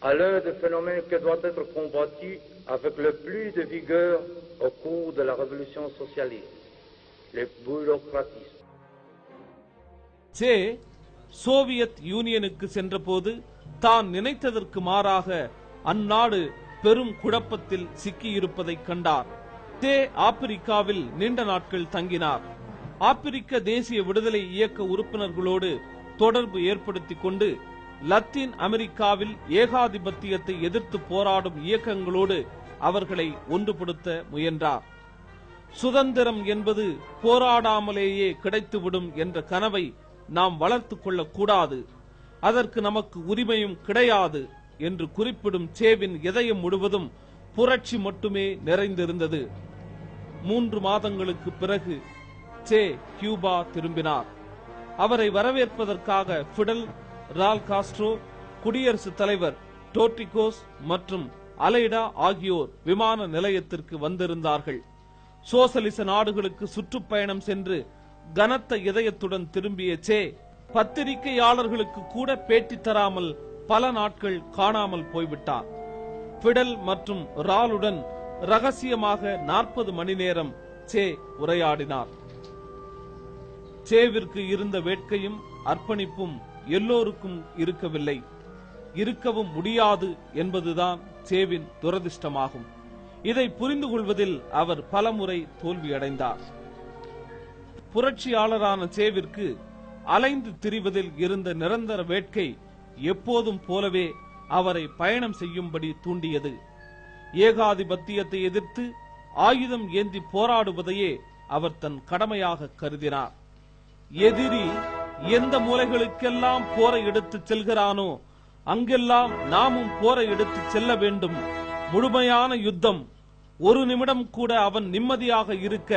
à l'un des phénomènes qui doit être combattu avec le plus de vigueur au cours de la révolution socialiste, le bureaucratisme. Say Soviet யூனியனுக்கு சென்றபோது தான் நினைத்ததற்கு மாறாக அந்நாடு பெரும் குழப்பத்தில் சிக்கியிருப்பதை கண்டார். சே ஆப்பிரிக்காவில் நீண்ட நாட்கள் தங்கினார். ஆப்பிரிக்க தேசிய விடுதலை இயக்க உறுப்பினர்களோடு தொடர்பு ஏற்படுத்திக் கொண்டு லத்தீன் அமெரிக்காவில் ஏகாதிபத்தியத்தை எதிர்த்து போராடும் இயக்கங்களோடு அவர்களை ஒன்றுபடுத்த முயன்றார். சுதந்திரம் என்பது போராடாமலேயே கிடைத்துவிடும் என்ற கனவை நாம் வளர்த்து கொள்ளக்கூடாது, அதற்கு நமக்கு உரிமையும் கிடையாது என்று குறிப்பிடும் சேவின் இதயம் முழுவதும் புரட்சி மட்டுமே நிறைந்திருந்தது. 3 மாதங்களுக்கு பிறகு சே கியூபா திரும்பினார். அவரை வரவேற்பதற்காக பிடல், ரால் காஸ்ட்ரோ, குடியரசுத் தலைவர் டோர்டிகோஸ் மற்றும் அலைடா ஆகியோர் விமான நிலையத்திற்கு வந்திருந்தார்கள். சோசலிச நாடுகளுக்கு சுற்றுப்பயணம் சென்று கனத்த இதயத்துடன் திரும்பிய சே பத்திரிகையாளர்களுக்கு கூட பேட்டி தராமல் பல நாட்கள் காணாமல் போய்விட்டார். பிடல் மற்றும் ராலுடன் ரகசியமாக 40 மணி நேரம் சே உரையாடினார். சேவிற்கு இருந்த வேட்கையும் அர்ப்பணிப்பும் எல்லோருக்கும் இருக்கவில்லை, இருக்கவும் முடியாது என்பதுதான் சேவின் துரதிர்ஷ்டமாகும். இதை புரிந்து கொள்வதில் அவர் பலமுறை தோல்வியடைந்தார். புரட்சியாளரான சேவிற்கு அலைந்து திரிவதில் இருந்த நிரந்தர வேட்கை எப்போதும் போலவே அவரை பயணம் செய்யும்படி தூண்டியது. ஏகாதிபத்தியத்தை எதிர்த்து ஆயுதம் ஏந்தி போராடுவதையே அவர் தன் கடமையாக கருதினார். எதிரி எந்த மூலைகளுக்கெல்லாம் போரை எடுத்து செல்கிறானோ அங்கெல்லாம் நாமும் போரை எடுத்து செல்ல வேண்டும். முழுமையான யுத்தம், ஒரு நிமிடம் கூட அவன் நிம்மதியாக இருக்க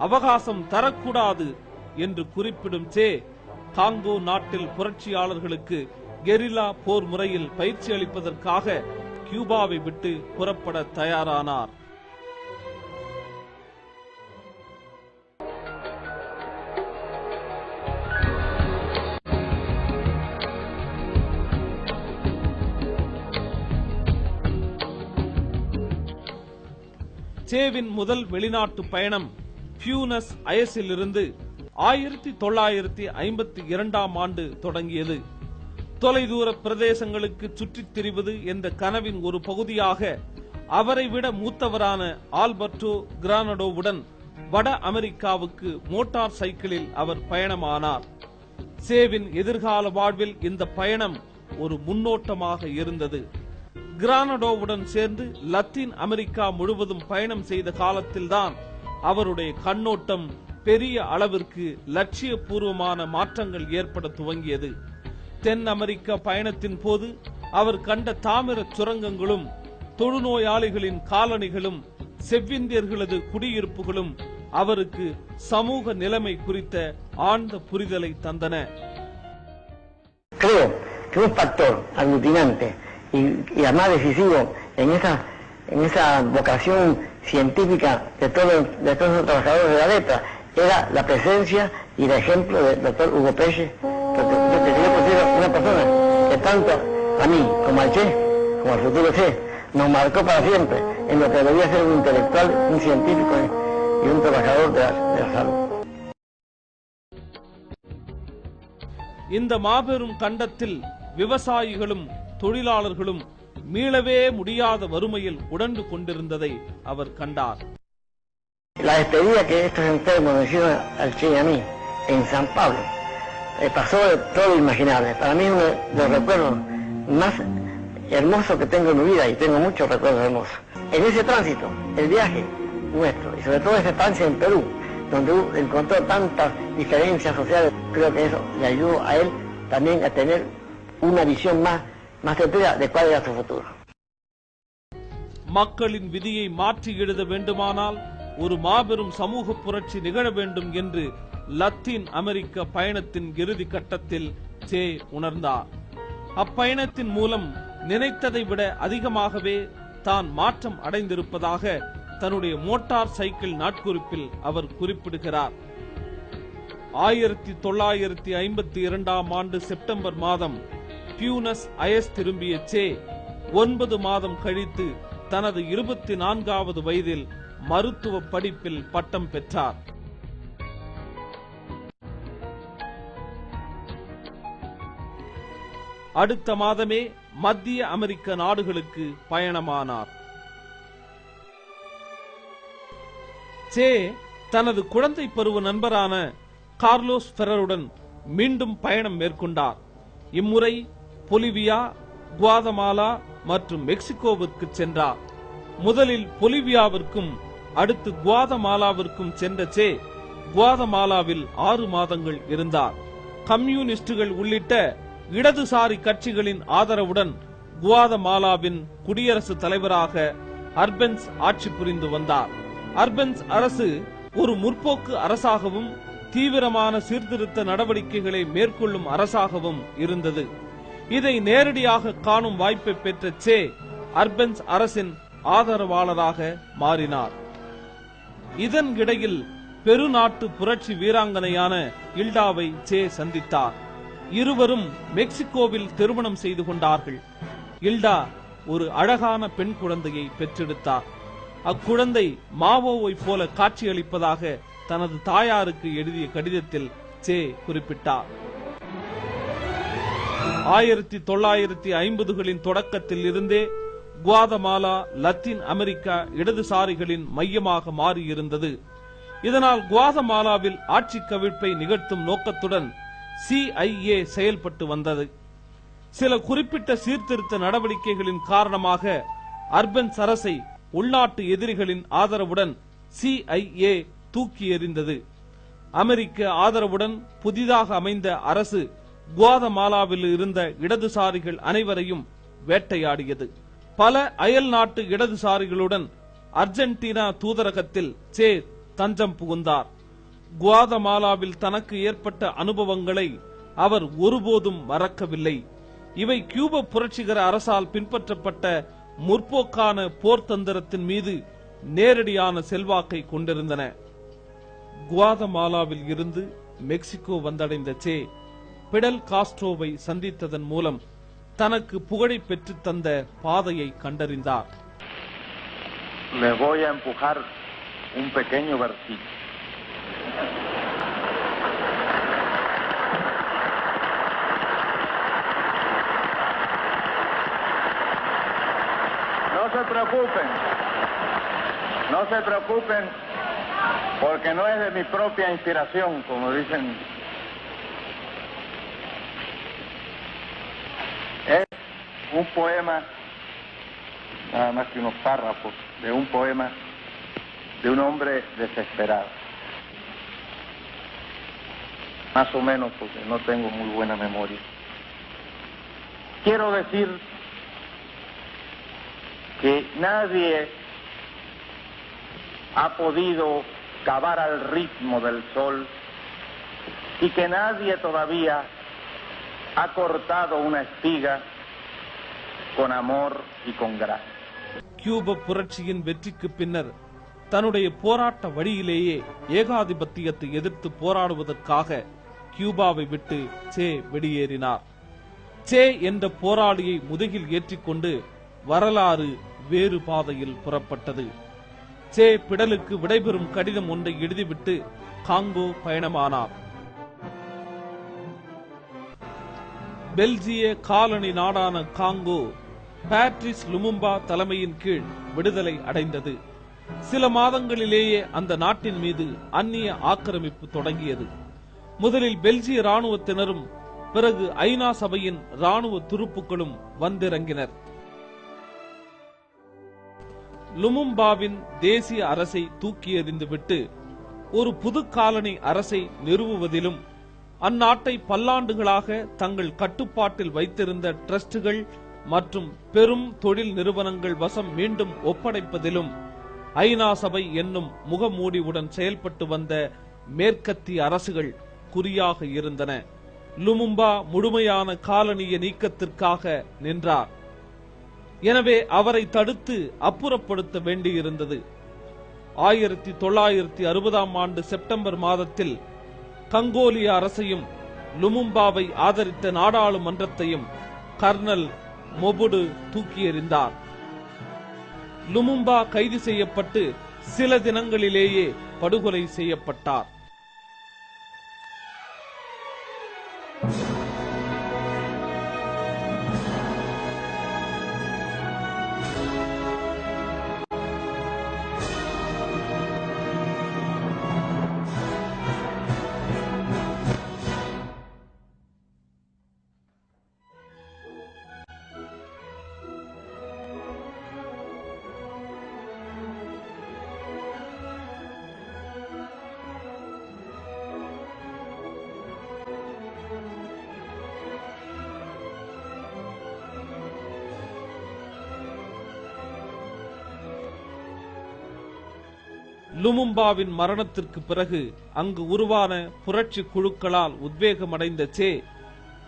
அவகாசம் தரக்கூடாது என்று குறிப்பிடும் சே காங்கோ நாட்டில் புரட்சியாளர்களுக்கு கெரில்லா போர் முறையில் பயிற்சி அளிப்பதற்காக கியூபாவை விட்டு புறப்பட தயாரானார். சேவின் முதல் வெளிநாட்டு பயணம் பியூனஸ் அயர்ஸிலிருந்து 1952ஆம் ஆண்டு தொடங்கியது. தொலைதூர பிரதேசங்களுக்கு சுற்றித் திரிவது என்ற கனவின் ஒரு பகுதியாக அவரை விட மூத்தவரான ஆல்பர்டோ கிரானடோவுடன் வட அமெரிக்காவுக்கு மோட்டார் சைக்கிளில் அவர் பயணமானார். சேவின் எதிர்கால வாழ்வில் இந்த பயணம் ஒரு முன்னோட்டமாக இருந்தது. கிரானடோவுடன் சேர்ந்து லத்தீன் அமெரிக்கா முழுவதும் பயணம் செய்த காலத்தில்தான் அவருடைய கண்ணோட்டம் பெரிய அளவிற்கு லட்சியபூர்வமான மாற்றங்கள் ஏற்பட துவங்கியது. தென் அமெரிக்க பயணத்தின் போது அவர் கண்ட தாமிர சுரங்கங்களும் தொழுநோயாளிகளின் காலனிகளும் செவ்விந்தியர்களது குடியிருப்புகளும் அவருக்கு சமூக நிலைமை குறித்த ஆழ்ந்த புரிதலை தந்தன. Creo que un factor aglutinante y además decisivo en esa vocación científica de todos los trabajadores de la letra era la presencia y el ejemplo del doctor Hugo Peche, que yo considero una persona que tanto a mí como al Che, como al futuro Che, nos marcó para siempre en lo que debía ser un intelectual, un científico y un trabajador de la salud. இந்த மாபெரும் கண்டத்தில் விவசாயிகளும் தொழிலாளர்களும் மீளவே முடியாத வறுமையில் உடண்டு கொண்டிருந்ததை அவர் கண்டார். La despedida que estos enfermos nos hicieron al Che y a mí en San Pablo pasó de todo lo imaginable. Para mí es uno de los recuerdos más hermosos que tengo en mi vida, y tengo muchos recuerdos hermosos. En ese tránsito, el viaje nuestro, y sobre todo esa estancia en Perú, donde encontró tantas diferencias sociales, creo que eso le ayudó a él también a tener una visión más certera de cuál era su futuro. மக்களின் விதியை மாற்றி எழுத வேண்டுமானால் ஒரு மாபெரும் சமூக புரட்சி நிகழ வேண்டும் என்று லத்தீன் அமெரிக்க பயணத்தின் இறுதி கட்டத்தில் சே உணர்ந்தார். அப்பயணத்தின் மூலம் நினைத்ததை விட அதிகமாகவே தான் மாற்றம் அடைந்திருப்பதாக தன்னுடைய மோட்டார் சைக்கிள் நாட்குறிப்பில் அவர் குறிப்பிடுகிறார். 1952 ஆண்டு செப்டம்பர் மாதம் பியூனஸ் அயர்ஸ் திரும்பிய சே 9 மாதம் கழித்து தனது 24வது வயதில் மருத்துவ படிப்பில் பட்டம் பெற்றார். அடுத்த மாதமே மத்திய அமெரிக்க நாடுகளுக்கு பயணமானார். சே தனது குழந்தை பருவ நண்பரான கார்லோஸ் ஃபெரருடன் மீண்டும் பயணம் மேற்கொண்டார். இம்முறை பொலிவியா, குவாதமாலா மற்றும் மெக்சிகோவிற்கு சென்றார். முதலில் பொலிவியாவிற்கும் அடுத்து குவாதமாலாவிற்கும் சென்ற சே குவாதமாலாவில் 6 மாதங்கள் இருந்தார். கம்யூனிஸ்டுகள் உள்ளிட்ட இடதுசாரி கட்சிகளின் ஆதரவுடன் குவாதமாலாவின் குடியரசுத் தலைவராக அர்பென்ஸ் ஆட்சி புரிந்து வந்தார். அர்பென்ஸ் அரசு ஒரு முற்போக்கு அரசாகவும் தீவிரமான சீர்திருத்த நடவடிக்கைகளை மேற்கொள்ளும் அரசாகவும் இருந்தது. இதை நேரடியாக காணும் வாய்ப்பை பெற்ற சே அர்பென்ஸ் அரசின் ஆதரவாளராக மாறினார். இதன் இடையில் பெருநாட்டு புரட்சி வீராங்கனையான இல்டாவை சே சந்தித்தார். இருவரும் மெக்சிகோவில் திருமணம் செய்து கொண்டார்கள். இல்டா ஒரு அழகான பெண் குழந்தையை பெற்றெடுத்தார். அக்குழந்தை மாவோவை போல காட்சியளிப்பதாக தனது தாயாருக்கு எழுதிய கடிதத்தில் சே குறிப்பிட்டார். 1950களின் தொடக்கத்தில் இருந்தே குவாதமாலா லத்தீன் அமெரிக்கா இடதுசாரிகளின் மையமாக மாறியிருந்தது. இதனால் குவாதமாலாவில் ஆட்சி கவிழ்ப்பை நிகழ்த்தும் நோக்கத்துடன் CIA செயல்பட்டு வந்தது. சில குறிப்பிட்ட சீர்திருத்த நடவடிக்கைகளின் காரணமாக அர்பென்ஸ் அரசை உள்நாட்டு எதிரிகளின் ஆதரவுடன் CIA தூக்கி எறிந்தது. அமெரிக்க ஆதரவுடன் புதிதாக அமைந்த அரசு குவாதமாலாவில் இருந்த இடதுசாரிகள் அனைவரையும் வேட்டையாடியது. பல அயல் நாட்டு இடதுசாரிகளுடன் அர்ஜென்டினா தூதரகத்தில் சே தஞ்சம் புகுந்தார். குவாதமாலாவில் தனக்கு ஏற்பட்ட அனுபவங்களை அவர் ஒருபோதும் மறக்கவில்லை. இவை கியூப புரட்சிகர அரசால் பின்பற்றப்பட்ட முற்போக்கான போர்த்தந்திரத்தின் மீது நேரடியான செல்வாக்கை கொண்டிருந்தன. குவாதமாலாவில் இருந்து மெக்சிகோ வந்தடைந்த சே பிடல் காஸ்ட்ரோவை சந்தித்ததன் மூலம் தனக்கு புகழை பெற்று தந்த பாதையை கண்டறிந்தார். Les voy a empujar un pequeño versito. No se preocupen, porque no es de mi propia inspiración, como dicen. Es un poema, nada más que unos párrafos de un poema de un hombre desesperado. Más o menos, porque no tengo muy buena memoria. Quiero decir que nadie ha podido cavar al ritmo del sol y que nadie todavía ha cortado una espiga con amor y con gracia. கியூப புரட்சியின் வெற்றிக்கு பின்னர் தன்னுடைய போராட்ட வழியிலேயே ஏகாதிபத்தியத்தை எதிர்த்து போராடுவதற்காக கியூபாவை விட்டு சே வெளியேறினார். சே என்ற போராளியை முதுகில் ஏற்றிக்கொண்டு வரலாறு வேறு பாதையில் புறப்பட்டது. சே பிடலுக்கு விடைபெறும் கடிதம் ஒன்றை எழுதிவிட்டு காங்கோ பயணமானார். பெல்ஜிய காலனி நாடான காங்கோ பேட்ரிஸ் லுமும்பா தலைமையின் கீழ் விடுதலை அடைந்தது. சில மாதங்களிலேயே அந்த நாட்டின் மீது அந்நிய ஆக்கிரமிப்பு தொடங்கியது. முதலில் பெல்ஜிய ராணுவத்தினரும் பிறகு ஐநா சபையின் ராணுவ துருப்புக்களும் வந்திறங்கினர். லுமும்பாவின் தேசிய அரசை தூக்கி எறிந்துவிட்டு ஒரு புது காலனி அரசை நிறுவுவதிலும் அந்நாட்டை பல்லாண்டுகளாக தங்கள் கட்டுப்பாட்டில் வைத்திருந்த டிரஸ்டுகள் மற்றும் பெரும் தொழில் நிறுவனங்கள் வசம் மீண்டும் ஒப்படைப்பதிலும் ஐநா சபை என்னும் முகமூடியுடன் செயல்பட்டு வந்த மேற்கத்திய அரசுகள் குறியாக இருந்தன. லுமும்பா முழுமையான காலனிய நீக்கத்திற்காக நின்றார். எனவே அவரை தடுத்து அப்புறப்படுத்த வேண்டியிருந்தது. 1960ஆம் ஆண்டு செப்டம்பர் மாதத்தில் கங்கோலிய அரசையும் லுமும்பாவை ஆதரித்த நாடாளுமன்றத்தையும் கர்னல் மொபுடு தூக்கி எறிந்தார். லுமும்பா கைது செய்யப்பட்டு சில தினங்களிலேயே படுகொலை செய்யப்பட்டார். லுமும்பாவின் மரணத்திற்கு பிறகு அங்கு உருவான புரட்சி குழுக்களால் உத்வேகமடைந்த சே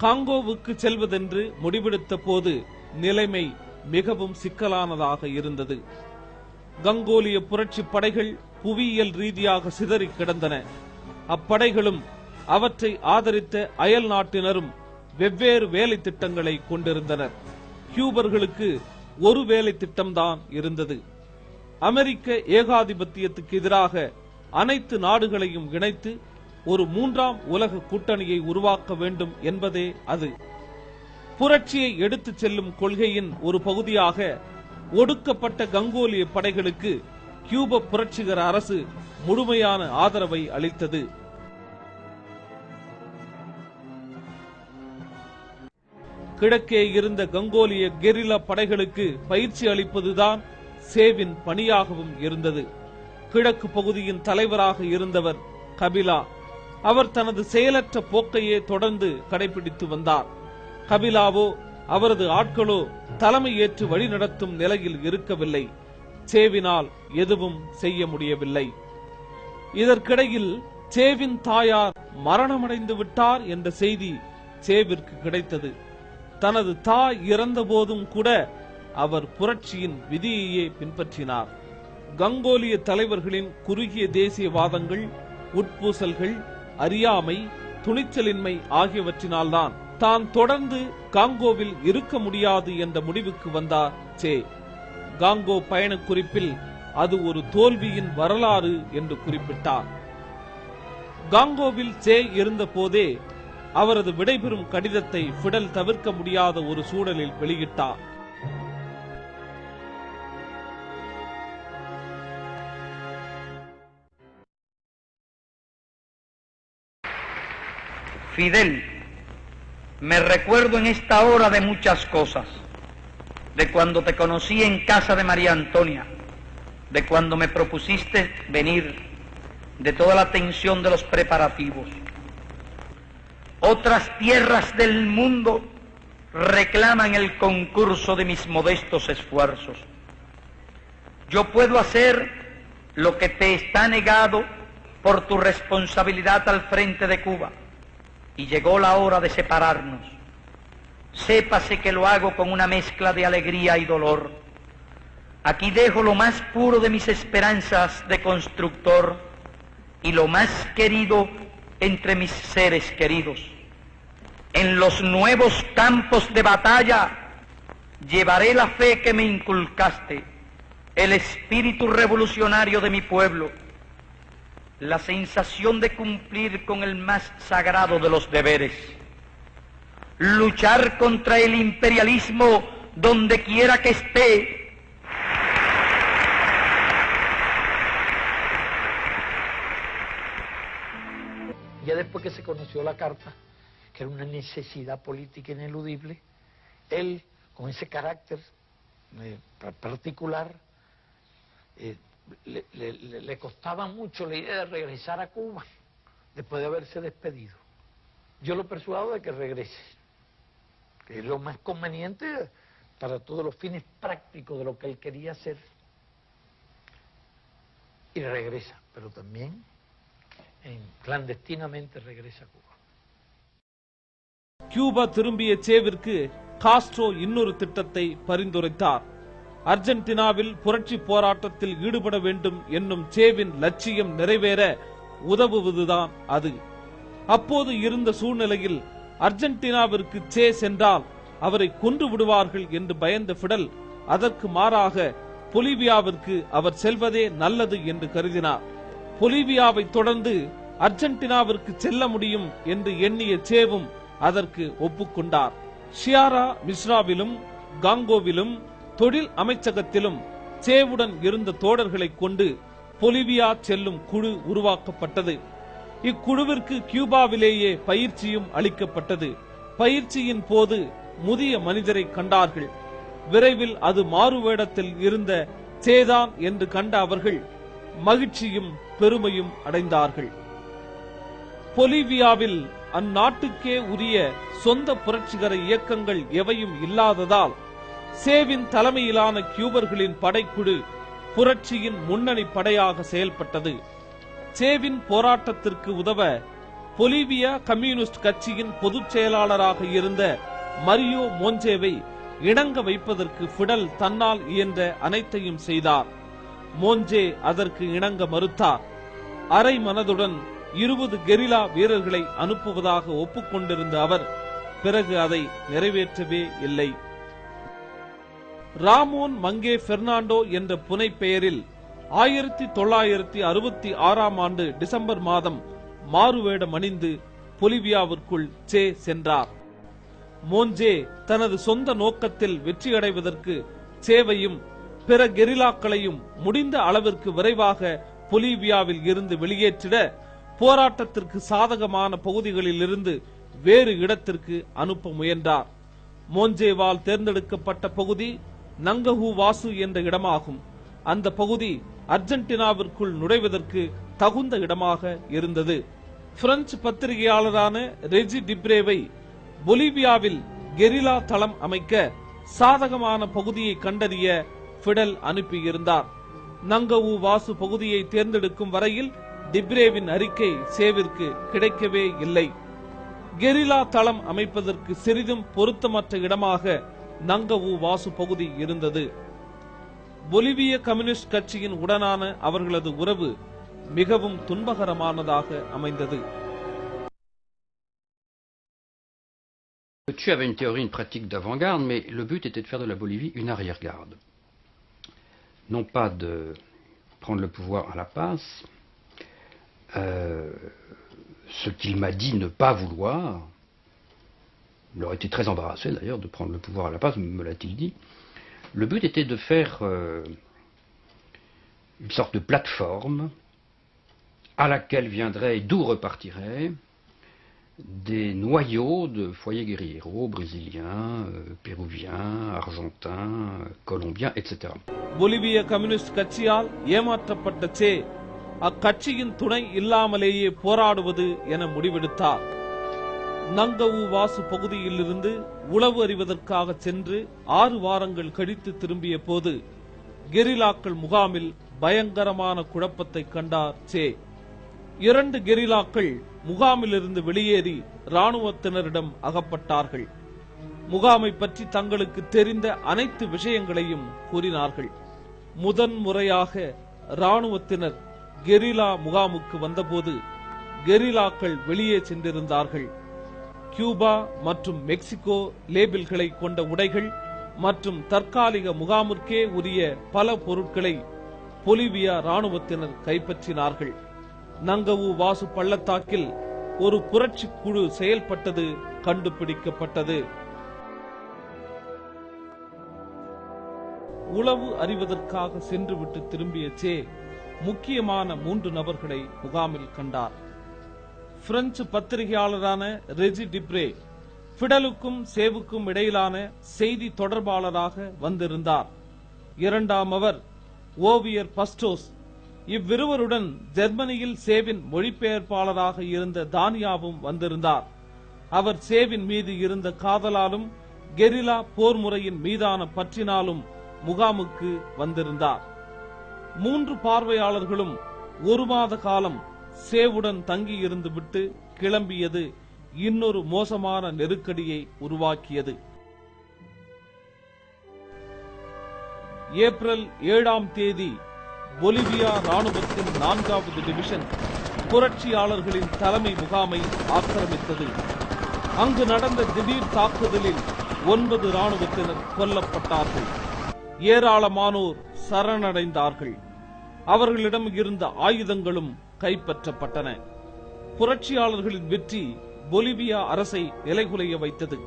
காங்கோவுக்கு செல்வதென்று முடிவெடுத்த போது நிலைமை மிகவும் சிக்கலானதாக இருந்தது. கங்கோலிய புரட்சி படைகள் புவியியல் ரீதியாக சிதறி கிடந்தன. அப்படைகளும் அவற்றை ஆதரித்த அயல் நாட்டினரும் வெவ்வேறு வேலை திட்டங்களை கொண்டிருந்தனர். கியூபர்களுக்கு ஒரு வேலை திட்டம்தான் இருந்தது. அமெரிக்க ஏகாதிபத்தியத்துக்கு எதிராக அனைத்து நாடுகளையும் இணைத்து ஒரு 3ஆம் உலக கூட்டணியை உருவாக்க வேண்டும் என்பதே அது. புரட்சியை எடுத்துச் செல்லும் கொள்கையின் ஒரு பகுதியாக ஒடுக்கப்பட்ட கங்கோலிய படைகளுக்கு கியூப புரட்சிகர அரசு முழுமையான ஆதரவை அளித்தது. கிழக்கே இருந்த கங்கோலிய கெரில்லா படைகளுக்கு பயிற்சி அளிப்பதுதான் சேவின் பணியாகவும் இருந்தது. கிழக்கு பகுதியின் தலைவராக இருந்தவர் கபிலா. அவர் தனது செயலற்ற போக்கையே தொடர்ந்து கடைபிடித்து வந்தார். கபிலாவோ அவரது ஆட்களோ தலைமை ஏற்று வழிநடத்தும் நிலையில் இருக்கவில்லை. சேவினால் எதுவும் செய்ய முடியவில்லை. இதற்கிடையில் சேவின் தாயார் மரணமடைந்து விட்டார் என்ற செய்தி சேவிற்கு கிடைத்தது. தனது தாய் இறந்த போதும் கூட அவர் புரட்சியின் விதியையே பின்பற்றினார். கங்கோலிய தலைவர்களின் குறுகிய தேசியவாதங்கள், உட்பூசல்கள், அறியாமை, துணிச்சலின்மை ஆகியவற்றினால்தான் தான் தொடர்ந்து காங்கோவில் இருக்க முடியாது என்ற முடிவுக்கு வந்தார் சே. காங்கோ பயண குறிப்பில் அது ஒரு தோல்வியின் வரலாறு என்று குறிப்பிட்டார். காங்கோவில் சே இருந்த போதே அவரது விடைபெறும் கடிதத்தை பிடல் தவிர்க்க முடியாத ஒரு சூழலில் வெளியிட்டார். Fidel, me recuerdo en esta hora de muchas cosas, de cuando te conocí en casa de María Antonia, de cuando me propusiste venir, de toda la tensión de los preparativos. Otras tierras del mundo reclaman el concurso de mis modestos esfuerzos. Yo puedo hacer lo que te está negado por tu responsabilidad al frente de Cuba. Y llegó la hora de separarnos. Sépase que lo hago con una mezcla de alegría y dolor. Aquí dejo lo más puro de mis esperanzas de constructor y lo más querido entre mis seres queridos. En los nuevos campos de batalla llevaré la fe que me inculcaste el espíritu revolucionario de mi pueblo, la sensación de cumplir con el más sagrado de los deberes, luchar contra el imperialismo donde quiera que esté. Ya después que se conoció la carta, que era una necesidad política ineludible, él, con ese carácter particular, le costaba mucho la idea de regresar a Cuba después de haberse despedido. Yo lo persuado de que regrese, que es lo más conveniente para todos los fines prácticos de lo que él quería hacer. Y regresa, pero también clandestinamente regresa a Cuba. Cuba திரும்பிய சேவிற்கு Castro இன்னொரு திட்டத்தை பரிந்துரைத்தார். அர்ஜென்டினாவில் புரட்சி போராட்டத்தில் ஈடுபட வேண்டும் என்னும் சேவின் லட்சியம் நிறைவேற உதவுவதுதான் அது. அப்போது இருந்த சூழ்நிலையில் அர்ஜென்டினாவிற்கு சே சென்றால் அவரை கொன்று விடுவார்கள் என்று பயந்த பிடல் அதற்கு மாறாக பொலிவியாவிற்கு அவர் செல்வதே நல்லது என்று கருதினார். பொலிவியாவை தொடர்ந்து அர்ஜென்டினாவிற்கு செல்ல முடியும் என்று எண்ணிய சேவும் அதற்கு ஒப்புக்கொண்டார். ஷியாரா மிஸ்ராவிலும் காங்கோவிலும் தொழில் அமைச்சகத்திலும் சேவுடன் இருந்த தோழர்களை கொண்டு பொலிவியா செல்லும் குழு உருவாக்கப்பட்டது. இக்குழுவிற்கு கியூபாவிலேயே பயிற்சியும் அளிக்கப்பட்டது. பயிற்சியின் போது முதிய மனிதரை கண்டார்கள். விரைவில் அது மாறுவேடத்தில் இருந்த சேதான் என்று கண்ட அவர்கள் மகிழ்ச்சியும் பெருமையும் அடைந்தார்கள். பொலிவியாவில் அந்நாட்டுக்கே உரிய சொந்த புரட்சிகர இயக்கங்கள் எவையும் இல்லாததால் சேவின் தலைமையிலான கியூபர்களின் படைக்குழு புரட்சியின் முன்னணி படையாக செயல்பட்டது. சேவின் போராட்டத்திற்கு உதவ பொலிவியா கம்யூனிஸ்ட் கட்சியின் பொதுச் செயலாளராக இருந்த மரியோ மோஞ்சேவை இணங்க வைப்பதற்கு பிடல் தன்னால் இயன்ற அனைத்தையும் செய்தார். மோஞ்சே அதற்கு இணங்க மறுத்தார். அரை மனதுடன் 20 கெரில்லா வீரர்களை அனுப்புவதாக ஒப்புக்கொண்டிருந்த அவர் பிறகு அதை நிறைவேற்றவே இல்லை. ராமோன் மங்கே பெர்னாண்டோ என்ற புனை பெயரில் 1966ஆம் ஆண்டு டிசம்பர் மாதம் மாறுவேடம் அணிந்து பொலிவியாவிற்குள் சே சென்றார். மோஞ்சே தனது சொந்த நோக்கத்தில் வெற்றியடைவதற்கு சேவையும் பிற கெரில்லாக்களையும் முடிந்த அளவிற்கு விரைவாக பொலிவியாவில் இருந்து வெளியேற்றிட போராட்டத்திற்கு சாதகமான பகுதிகளில் இருந்து வேறு இடத்திற்கு அனுப்ப முயன்றார். மோஞ்சேவால் தேர்ந்தெடுக்கப்பட்ட பகுதி நங்கஹூ வாசு என்ற இடமாகும். அந்த பகுதி அர்ஜென்டினாவிற்குள் நுழைவதற்கு தகுந்த இடமாக இருந்தது. பிரெஞ்சு பத்திரிகையாளரான ரெஜி டிப்ரேவை பொலிவியாவில் கெரில்லா தளம் அமைக்க சாதகமான பகுதியை கண்டறிய பிடல் அனுப்பியிருந்தார். நங்கஹூ வாசு பகுதியை தேர்ந்தெடுக்கும் வரையில் டிப்ரேவின் அறிக்கை சேவிற்கு கிடைக்கவே இல்லை. கெரில்லா தளம் அமைப்பதற்கு சிறிதும் பொருத்தமற்ற இடமாக நங்கஹூ வாசு பகுதி இருந்தது. பொலிவிய கம்யூனிஸ்ட் கட்சியின் உடனான அவர்களது உறவு மிகவும் துன்பகரமானதாக அமைந்தது. Tu avais une théorie, une pratique d'avant-garde, mais le but était de faire de la Bolivie une arrière-garde. Non pas de prendre le pouvoir à la passe, ce qu'il m'a dit ne pas vouloir. Il aurait été très embarrassé d'ailleurs de prendre le pouvoir à la passe, me l'a-t-il dit. Le but était de faire une sorte de plateforme à laquelle viendraient et d'où repartiraient des noyaux de foyers guérilleros brésiliens, péruviens, argentins, colombiens, etc. பொலிவிய communist கட்சியால் ஏமாற்றப்பட்ட சே அக்கட்சியின் துணை இல்லாமலேயே போராடுவது என முடிவெடுத்தார். நங்கஹூ வாசு பகுதியிலிருந்து உளவு அறிவதற்காக சென்று 6 வாரங்கள் கழித்து திரும்பிய போது கெரில்லாக்கள் முகாமில் பயங்கரமான குழப்பத்தை கண்டார் சே. 2 கெரில்லாக்கள் முகாமிலிருந்து வெளியேறி ராணுவத்தினரிடம் அகப்பட்டார்கள். முகாமை பற்றி தங்களுக்கு தெரிந்த அனைத்து விஷயங்களையும் கூறினார்கள். முதன்முறையாக ராணுவத்தினர் கெரில்லா முகாமுக்கு வந்தபோது கெரில்லாக்கள் வெளியே சென்றிருந்தார்கள். கியூபா மற்றும் மெக்சிகோ லேபிள்களை கொண்ட உடைகள், மற்றும் தற்காலிக முகாமிற்கே உரிய பல பொருட்களை பொலிவியா ராணுவத்தினர் கைப்பற்றினார்கள். நங்கவு வாசு பள்ளத்தாக்கில் ஒரு புரட்சி குழு செயல்பட்டது கண்டுபிடிக்கப்பட்டது. உளவு அறிவதற்காக சென்றுவிட்டு திரும்பிய சே முக்கியமான 3 நபர்களை முகாமில் கண்டார். பிரெஞ்சு பத்திரிகையாளரான ரெஜி டிப்ரே பிடலுக்கும் சேவுக்கும் இடையிலான செய்தி தொடர்பாளராக வந்திருந்தார். இரண்டாம் அவர் ஓவியர் பஸ்டோஸ். இவ்விருவருடன் ஜெர்மனியில் சேவின் மொழிபெயர்ப்பாளராக இருந்த தானியாவும் வந்திருந்தார். அவர் சேவின் மீது இருந்த காதலாலும் கெரிலா போர் முறையின் மீதான பற்றினாலும் முகாமுக்கு வந்திருந்தார். 3 பார்வையாளர்களும் 1 மாத காலம் சேவுடன் தங்கியிருந்து விட்டு கிளம்பியது இன்னொரு மோசமான நெருக்கடியை உருவாக்கியது. ஏப்ரல் 7ஆம் தேதி பொலிவியா ராணுவத்தின் 4வது டிவிஷன் புரட்சியாளர்களின் தலைமை முகாமை ஆக்கிரமித்தது. அங்கு நடந்த திடீர் தாக்குதலில் 9 ராணுவத்தினர் கொல்லப்பட்டார்கள். ஏராளமானோர் சரணடைந்தார்கள். அவர்களிடம் இருந்த ஆயுதங்களும் கைப்பற்றப்பட்டன. புரட்சியாளர்களின் வெற்றி பொலிவியா அரசை நிலைகுலைய வைத்தது.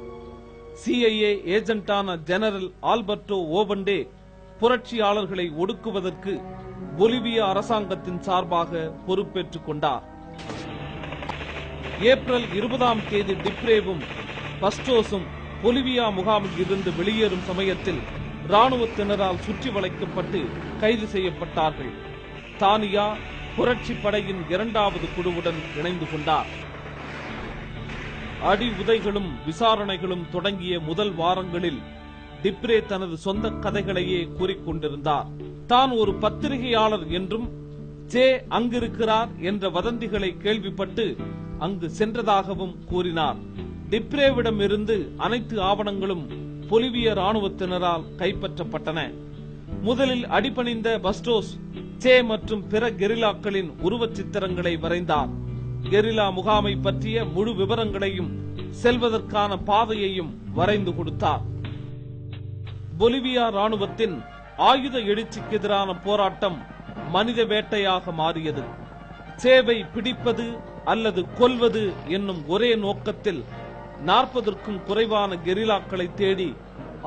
CIA ஏஜென்டான ஜெனரல் ஆல்பர்டோ ஓபண்டே புரட்சியாளர்களை ஒடுக்குவதற்கு பொலிவியா அரசாங்கத்தின் சார்பாக பொறுப்பேற்றுக் கொண்டார். ஏப்ரல் 20ஆம் தேதி டிப்ரேவும் பஸ்டோஸும் பொலிவியா முகாமில் இருந்து வெளியேறும் சமயத்தில் ராணுவத்தினரால் சுற்றி வளைக்கப்பட்டு கைது செய்யப்பட்டார்கள். தானியா புரட்சி படையின் 2வது குழுவுடன் இணைந்து கொண்டார். அடி உதைகளும் விசாரணைகளும் தொடங்கிய முதல் வாரங்களில் டிப்ரே தனது சொந்த கதைகளையே கூறிக்கொண்டிருந்தார். தான் ஒரு பத்திரிகையாளர் என்றும் சே அங்கிருக்கிறார் என்ற வதந்திகளை கேள்விப்பட்டு அங்கு சென்றதாகவும் கூறினார். டிப்ரேவிடம் இருந்து அனைத்து ஆவணங்களும் பொலிவிய ராணுவத்தினரால் கைப்பற்றப்பட்டன. முதலில் அடிபணிந்த பஸ்டோஸ் சே மற்றும் பிற கெரில்லாக்களின் உருவச் சித்திரங்களை வரைந்தார். கெரில்லா முகாமை பற்றிய முழு விவரங்களையும் செல்வதற்கான பாதையையும் வரைந்து கொடுத்தார். பொலிவியா ராணுவத்தின் ஆயுத எழுச்சிக்கு எதிரான போராட்டம் மனித வேட்டையாக மாறியது. சேவை பிடிப்பது அல்லது கொல்வது என்னும் ஒரே நோக்கத்தில் 40க்கும் குறைவான கெரில்லாக்களை தேடி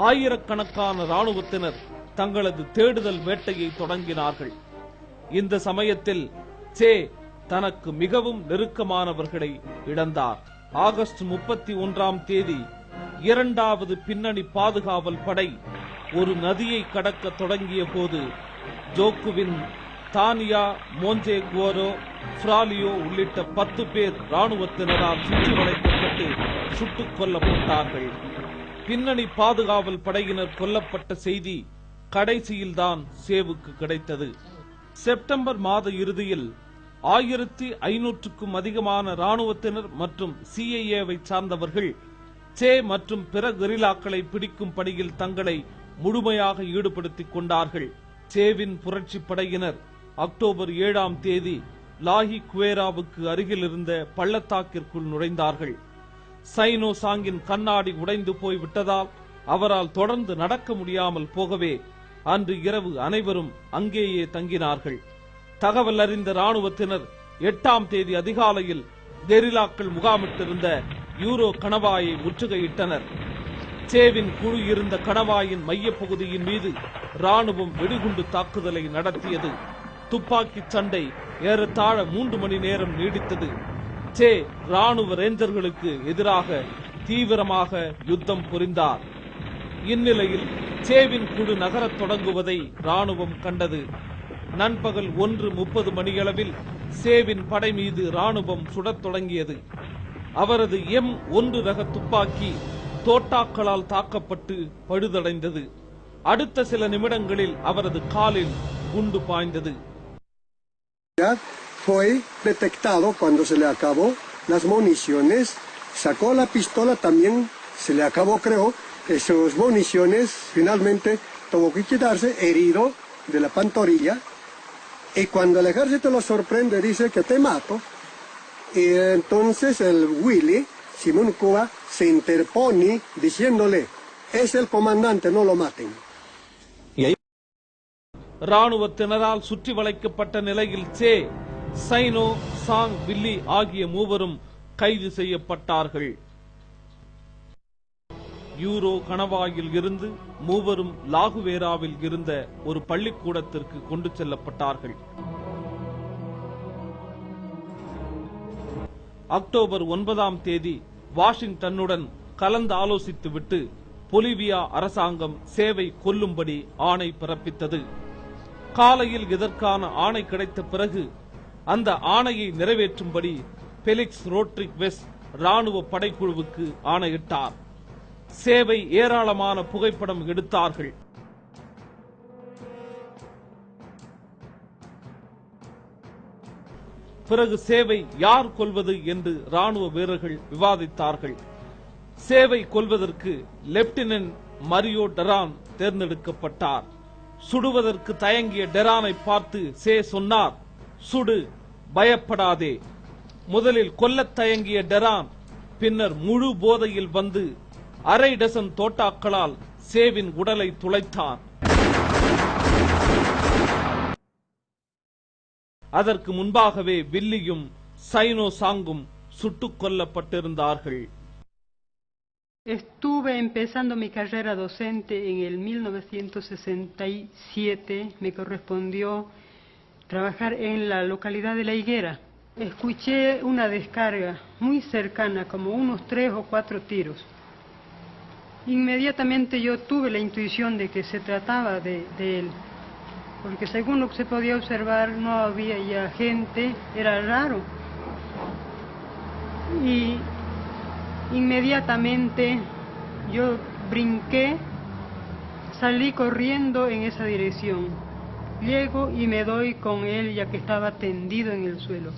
ஆயிரக்கணக்கான ராணுவத்தினர் தங்களது தேடுதல் வேட்டையை தொடங்கினார்கள். இந்த சமயத்தில் சே தனக்கு மிகவும் நெருக்கமானவர்களை இழந்தார். ஆகஸ்ட் 31ஆம் தேதி 2வது பின்னணி பாதுகாவல் படை ஒரு நதியை கடக்க தொடங்கிய போது ஜோக்குவின் தானியா, மோஞ்சேகுவரோ, ஃப்ராலியோ உள்ளிட்ட 10 பேர் ராணுவத்தினரால் சுற்றி வளைக்கப்பட்டு சுட்டுக் கொல்லப்பட்டார்கள். பின்னணி பாதுகாவல் படையினர் கொல்லப்பட்ட செய்தி கடைசியில்தான் சேவுக்கு கிடைத்தது. செப்டம்பர் மாத இறுதியில் 1500க்கும் அதிகமான ராணுவத்தினர் மற்றும் CIA-வை சார்ந்தவர்கள் சே மற்றும் பிற கெரில்லாக்களை பிடிக்கும் பணியில் தங்களை முழுமையாக ஈடுபடுத்திக் கொண்டார்கள். சேவின் புரட்சி படையினர் அக்டோபர் 7ஆம் தேதி லாஹி குவேராவுக்கு அருகில் இருந்த பள்ளத்தாக்கிற்குள் நுழைந்தார்கள். சைனோ சாங்கின் கண்ணாடி உடைந்து போய் விட்டதால் அவரால் தொடர்ந்து நடக்க முடியாமல் போகவே அன்று இரவு அனைவரும் அங்கேயே தங்கினார்கள். தகவல் அறிந்த ராணுவத்தினர் 8ஆம் தேதி அதிகாலையில் கெரில்லாக்கள் முகாமிட்டிருந்த யூரோ கணவாயை முற்றுகையிட்டனர். சேவின் குழு இருந்த கணவாயின் மையப்பகுதியின் மீது ராணுவம் வெடிகுண்டு தாக்குதலை நடத்தியது. துப்பாக்கி சண்டை ஏறத்தாழ 3 மணி நேரம் நீடித்தது. சே ராணுவ ரேஞ்சர்களுக்கு எதிராக தீவிரமாக யுத்தம் புரிந்தார். இந்நிலையில் சேவின் குழு நகரத் தொடங்குவதை ராணுவம் கண்டது. நண்பகல் 1:30 மணியளவில் சேவின் படை மீது ராணுவம் சுடத் தொடங்கியது. அவரது M1 ரக துப்பாக்கி தோட்டாக்களால் தாக்கப்பட்டு பழுதடைந்தது. அடுத்த சில நிமிடங்களில் அவரது காலில் குண்டு பாய்ந்தது. Fue detectado cuando se le acabó las municiones, sacó la pistola, también se le acabó, creo, esas municiones, finalmente tuvo que quedarse herido de la pantorrilla, y cuando el ejército lo sorprende dice que te mato, y entonces el Willy, Simón Cuba, se interpone diciéndole, es el comandante, no lo maten. இராணுவத்தினரால் சுற்றி வளைக்கப்பட்ட நிலையில் சே, cyano, song, வில்லி ஆகிய மூவரும் கைது செய்யப்பட்டார்கள். Euro கணவாயில் இருந்து மூவரும் லாகுவேராவில் இருந்த ஒரு பள்ளிக்கூடத்திற்கு கொண்டு செல்லப்பட்டார்கள். அக்டோபர் 9ஆம் தேதி வாஷிங்டனுடன் கலந்து ஆலோசித்துவிட்டு பொலிவியா அரசாங்கம் சேவை கொல்லும்படி ஆணை பிறப்பித்தது. காலையில் இதற்கான ஆணை கிடைத்த பிறகு அந்த ஆணையை நிறைவேற்றும்படி பெலிக்ஸ் ரோட்ரிக்வெஸ் ராணுவ படைக்குழுவுக்கு ஆணையிட்டார். சேவை ஏராளமான புகைப்படம் எடுத்தார்கள். பிறகு சேவை யார் கொல்வது என்று ராணுவ வீரர்கள் விவாதித்தார்கள். சேவை கொல்வதற்கு லெப்டினன்ட் மரியோ டெரான் தேர்ந்தெடுக்கப்பட்டார். சுடுவதற்கு தயங்கிய டெரானை பார்த்து சே சொன்னார், சுடு, பயப்படாதே. முதலில் கொல்லத் தயங்கிய டெரான் பின்னர் முழு போதையில் வந்து அரை டசன் தோட்டாக்களால் சேவின் உடலை துளைத்தான். அதற்கு முன்பாகவே வில்லியும் சைனோ சாங்கும் சுட்டுக் கொல்லப்பட்டிருந்தார்கள். Estuve empezando mi carrera docente en el 1967. Me correspondió trabajar en la localidad de La Higuera. Escuché una descarga muy cercana, como unos 3 o 4 tiros. Inmediatamente yo tuve la intuición de que se trataba de él, porque según lo que se podía observar no había ya gente, era raro. Y inmediatamente yo brinqué, salí corriendo en esa dirección. Llego y me doy con él ya que estaba tendido en el suelo.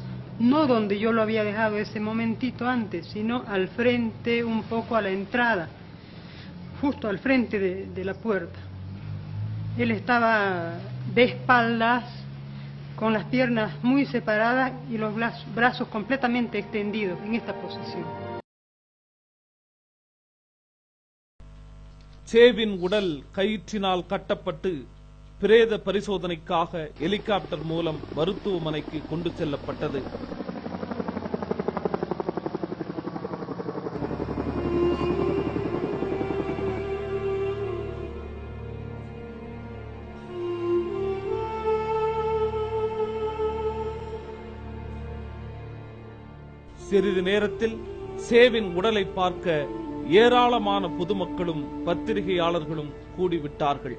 No donde yo lo había dejado ese momentito antes, sino al frente, un poco a la entrada, justo al frente de la puerta. Él estaba de espaldas, con las piernas muy separadas y los brazos completamente extendidos en esta posición. சேவின் உடல் கயிற்றினால் கட்டப்பட்டு பிரேத பரிசோதனைக்காக helicopter மூலம் மருத்துவமனைக்கு கொண்டு செல்லப்பட்டது. சிறிது நேரத்தில் சேவின் உடலை பார்க்க ஏராளமான பொதுமக்களும் பத்திரிகையாளர்களும் கூடிவிட்டார்கள்.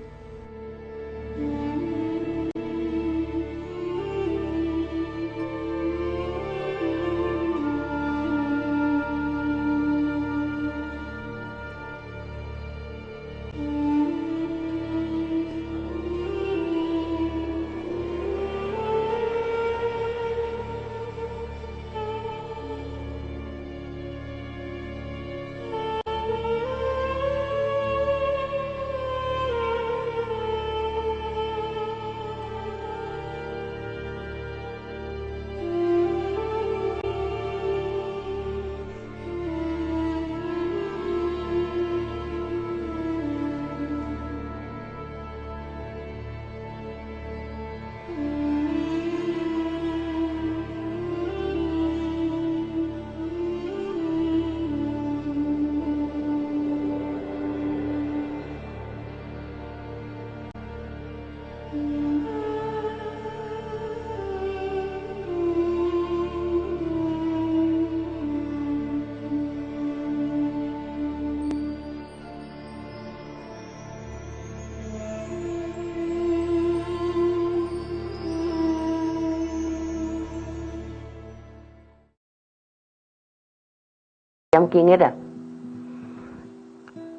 ¿Quién era?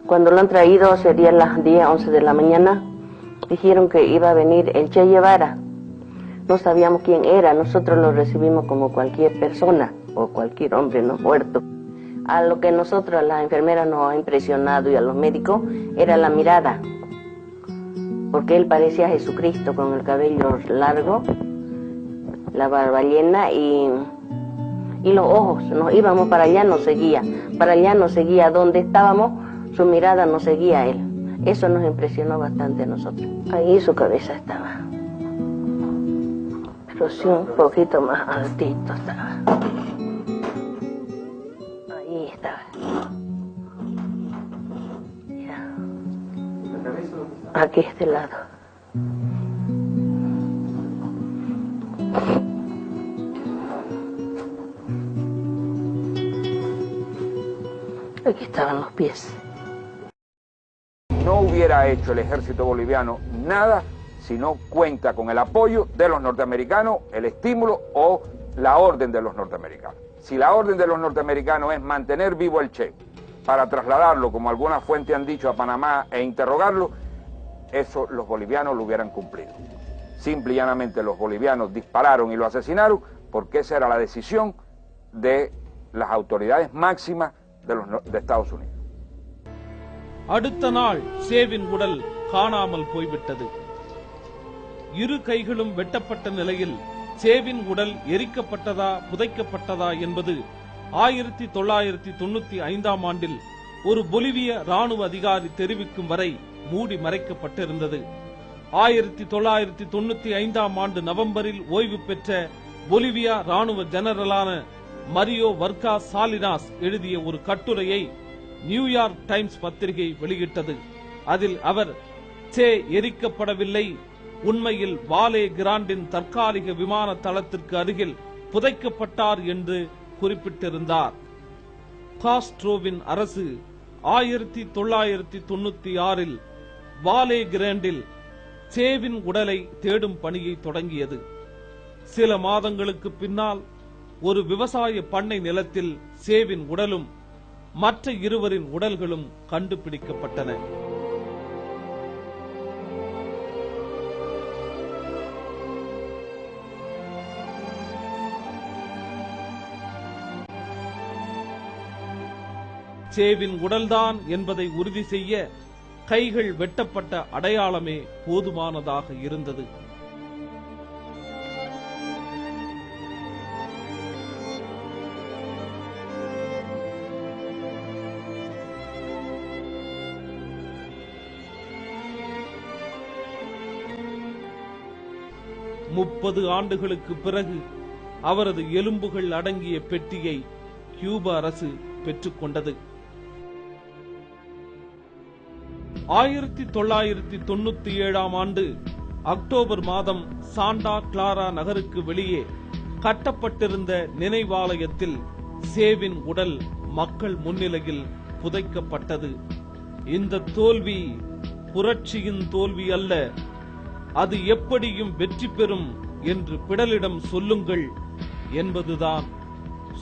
Cuando lo han traído, serían las 10, 11 de la mañana, dijeron que iba a venir el Che Guevara. No sabíamos quién era, nosotros lo recibimos como cualquier persona o cualquier hombre no muerto. A lo que nosotros, a las enfermeras, nos ha impresionado y a los médicos era la mirada, porque él parecía Jesucristo con el cabello largo, la barba llena y los ojos. Nos íbamos para allá, nos seguía donde estábamos, su mirada nos seguía a él. Eso nos impresionó bastante a nosotros. Ahí su cabeza estaba, pero sí un poquito más altito estaba. Ahí estaba. Ya. Aquí este lado. Aquí estaban los pies. No hubiera hecho el ejército boliviano nada si no cuenta con el apoyo de los norteamericanos, el estímulo o la orden de los norteamericanos. Si la orden de los norteamericanos es mantener vivo el Che para trasladarlo, como algunas fuentes han dicho, a Panamá e interrogarlo, eso los bolivianos lo hubieran cumplido. Simple y llanamente los bolivianos dispararon y lo asesinaron porque esa era la decisión de las autoridades máximas de Estados Unidos. அடுத்த நாள் சேவின் உடல் காணாமல் போய்விட்டது. இரு கைகளும் வெட்டப்பட்ட நிலையில் சேவின் உடல் எரிக்கப்பட்டதா புதைக்கப்பட்டதா என்பது 1995ஆம் ஆண்டில் ஒரு பொலிவிய ராணுவ அதிகாரி தெரிவிக்கும் வரை மூடி மறைக்கப்பட்டிருந்தது. 1995ஆம் ஆண்டு நவம்பரில் ஓய்வு பெற்ற பொலிவியா ராணுவ ஜெனரலான மரியோ வர்கா சாலினாஸ் எழுதிய ஒரு கட்டுரையை நியூயார்க் டைம்ஸ் பத்திரிகை வெளியிட்டது. அதில் அவர் சே எரிக்கப்படவில்லை, உண்மையில் வாலே கிராண்டின் தற்காலிக விமான தளத்திற்கு அருகில் புதைக்கப்பட்டார் என்று குறிப்பிட்டிருந்தார். காஸ்ட்ரோவின் அரசு 1996இல் வாலே கிராண்டில் சேவின் உடலை தேடும் பணியை தொடங்கியது. சில மாதங்களுக்கு பின்னால் ஒரு விவசாய பண்ணை நிலத்தில் சேவின் உடலும் மற்ற இருவரின் உடல்களும் கண்டுபிடிக்கப்பட்டன. சேவின் உடல்தான் என்பதை உறுதி செய்ய கைகள் வெட்டப்பட்ட அடையாளமே போதுமானதாக இருந்தது. முப்பது ஆண்டுகளுக்கு பிறகு அவரது எலும்புகள் அடங்கிய பெட்டியை கியூப அரசு பெற்றுக்கொண்டது. 1997ஆம் ஆண்டு அக்டோபர் மாதம் சாண்டா கிளாரா நகருக்கு வெளியே கட்டப்பட்டிருந்த நினைவாலயத்தில் சேவின் உடல் மக்கள் முன்னிலையில் புதைக்கப்பட்டது. இந்த தோல்வி புரட்சியின் தோல்வி அல்ல, அது எப்படியும் வெற்றி பெறும் என்று பிடலிடம் சொல்லுங்கள் என்பதுதான்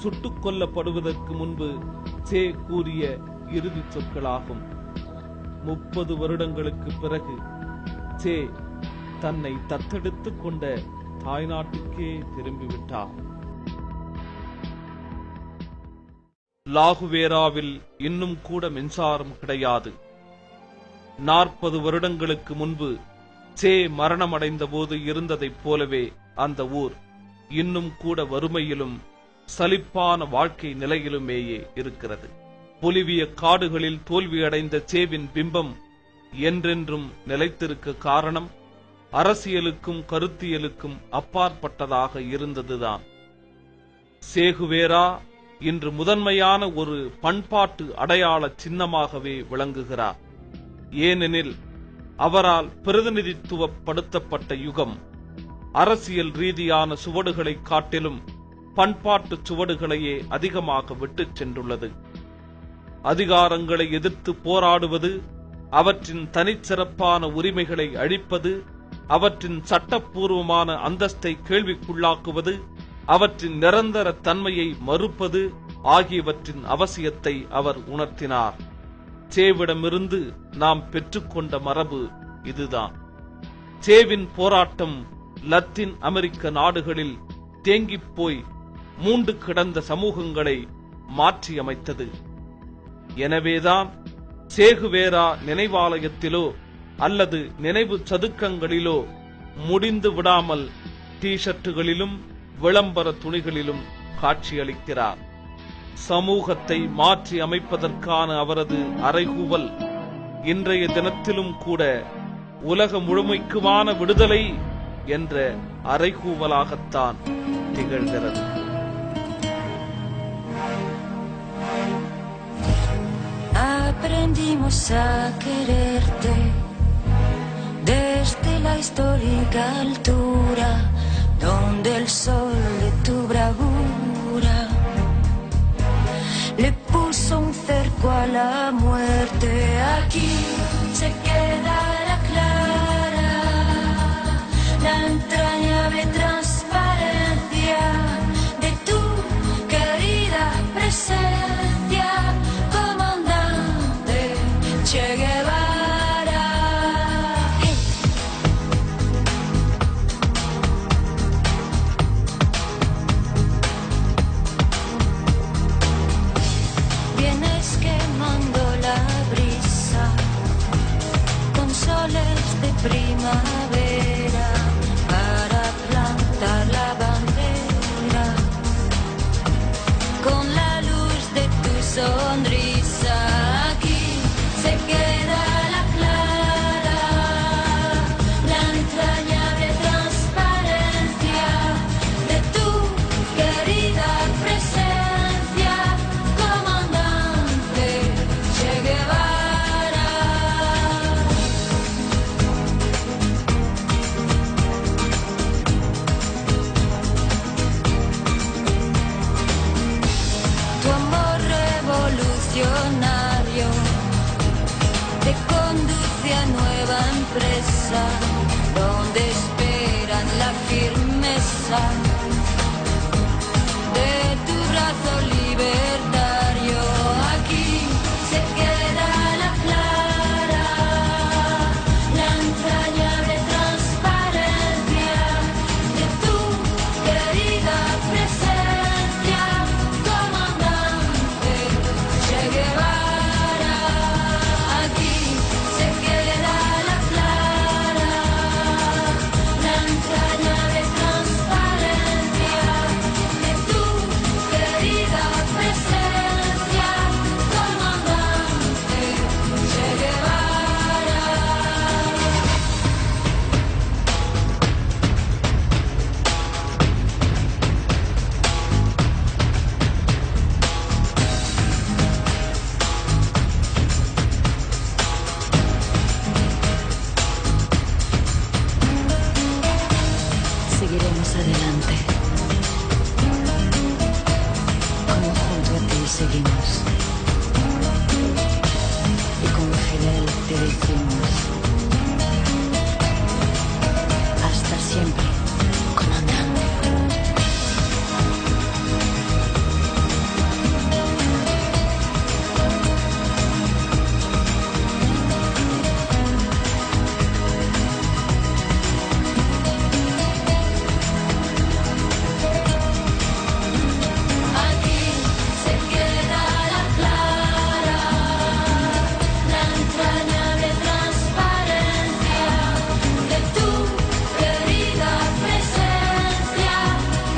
சுட்டுக் கொல்லப்படுவதற்கு முன்பு சே கூறிய இறுதி சொற்களாகும். 30 வருடங்களுக்கு பிறகு சே தன்னை தத்தெடுத்துக் கொண்ட தாய்நாட்டுக்கே திரும்பிவிட்டார். லாகுவேராவில் இன்னும் கூட மின்சாரம் கிடையாது. 40 வருடங்களுக்கு முன்பு சே மரணமடைந்த போது இருந்ததைப் போலவே அந்த ஊர் இன்னும் கூட வறுமையிலும் சலிப்பான வாழ்க்கை நிலையிலுமேயே இருக்கிறது. பொலிவிய காடுகளில் தோல்வியடைந்த சேவின் பிம்பம் என்றென்றும் நிலைத்திருக்க காரணம் அரசியலுக்கும் கருத்தியலுக்கும் அப்பாற்பட்டதாக இருந்ததுதான். சேகுவேரா இன்று முதன்மையான ஒரு பண்பாட்டு அடையாள சின்னமாகவே விளங்குகிறார். ஏனெனில் அவரால் பிரதிநிதித்துவப்படுத்தப்பட்ட யுகம் அரசியல் ரீதியான சுவடுகளை காட்டிலும் பண்பாட்டு சுவடுகளையே அதிகமாக விட்டுச் சென்றுள்ளது. அதிகாரங்களை எதிர்த்து போராடுவது, அவற்றின் தனிச்சிறப்பான உரிமைகளை அழிப்பது, அவற்றின் சட்டப்பூர்வமான அந்தஸ்தை கேள்விக்குள்ளாக்குவது, அவற்றின் நிரந்தர தன்மையை மறுப்பது ஆகியவற்றின் அவசியத்தை அவர் உணர்த்தினார். சேவிடமிருந்து நாம் பெற்றுக்கொண்ட மரபு இதுதான். சேவின் போராட்டம் லத்தீன் அமெரிக்க நாடுகளில் தேங்கிப் போய் மூண்டு கிடந்த சமூகங்களை மாற்றியமைத்தது. எனவேதான் சேகுவேரா நினைவாலயத்திலோ அல்லது நினைவு சதுக்கங்களிலோ முடிந்து விடாமல் டி ஷர்ட்டுகளிலும் விளம்பர துணிகளிலும் காட்சியளிக்கிறார். சமூகத்தை மாற்றி அமைப்பதற்கான அவரது அறைகூவல் இன்றைய தினத்திலும் கூட உலக முழுமைக்குமான விடுதலை என்ற அறைகூவலாகத்தான் திகழ்கிறது. Aprendimos a quererte desde la histórica altura donde el sol de tu bravura le puso un cerco a la muerte. Aquí se queda la clara, la entrañable transparencia de tu querida presencia, comandante Che Guevara. Vienes quemando la brisa con soles de primavera para plantar la bandera con la luz de tu sonrisa. Aquí se queda la clara, la entrañable transparencia de tu querida presencia, comandante Che Guevara. Tu amor revolucionario te conduce a nueva empresa donde esperan la firmeza de tu brazo libertario. Aquí se queda la clara, la entrañable transparencia de tu querida presencia, comandante Che Guevara. Aquí se queda la clara, la entrañable transparencia de tu querida presencia, comandante Che Guevara. Seguiremos adelante, como junto a ti seguimos, y con Fidel te decimos, hasta siempre, comandante. Aquí se queda la clara, la entrañable transparencia de tu querida presencia,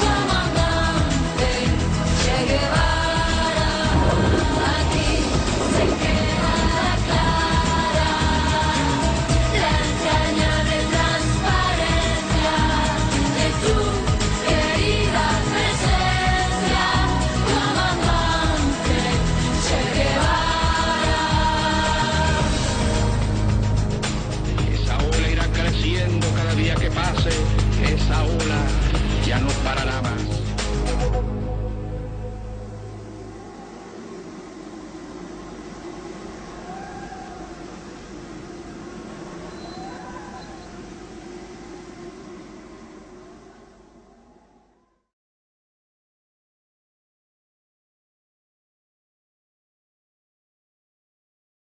comandante Che Guevara. Aquí se queda la clara, la entrañable transparencia de tu querida presencia, comandante Che Guevara. Esa ola irá creciendo cada día que pase, esa ola ya no parará más.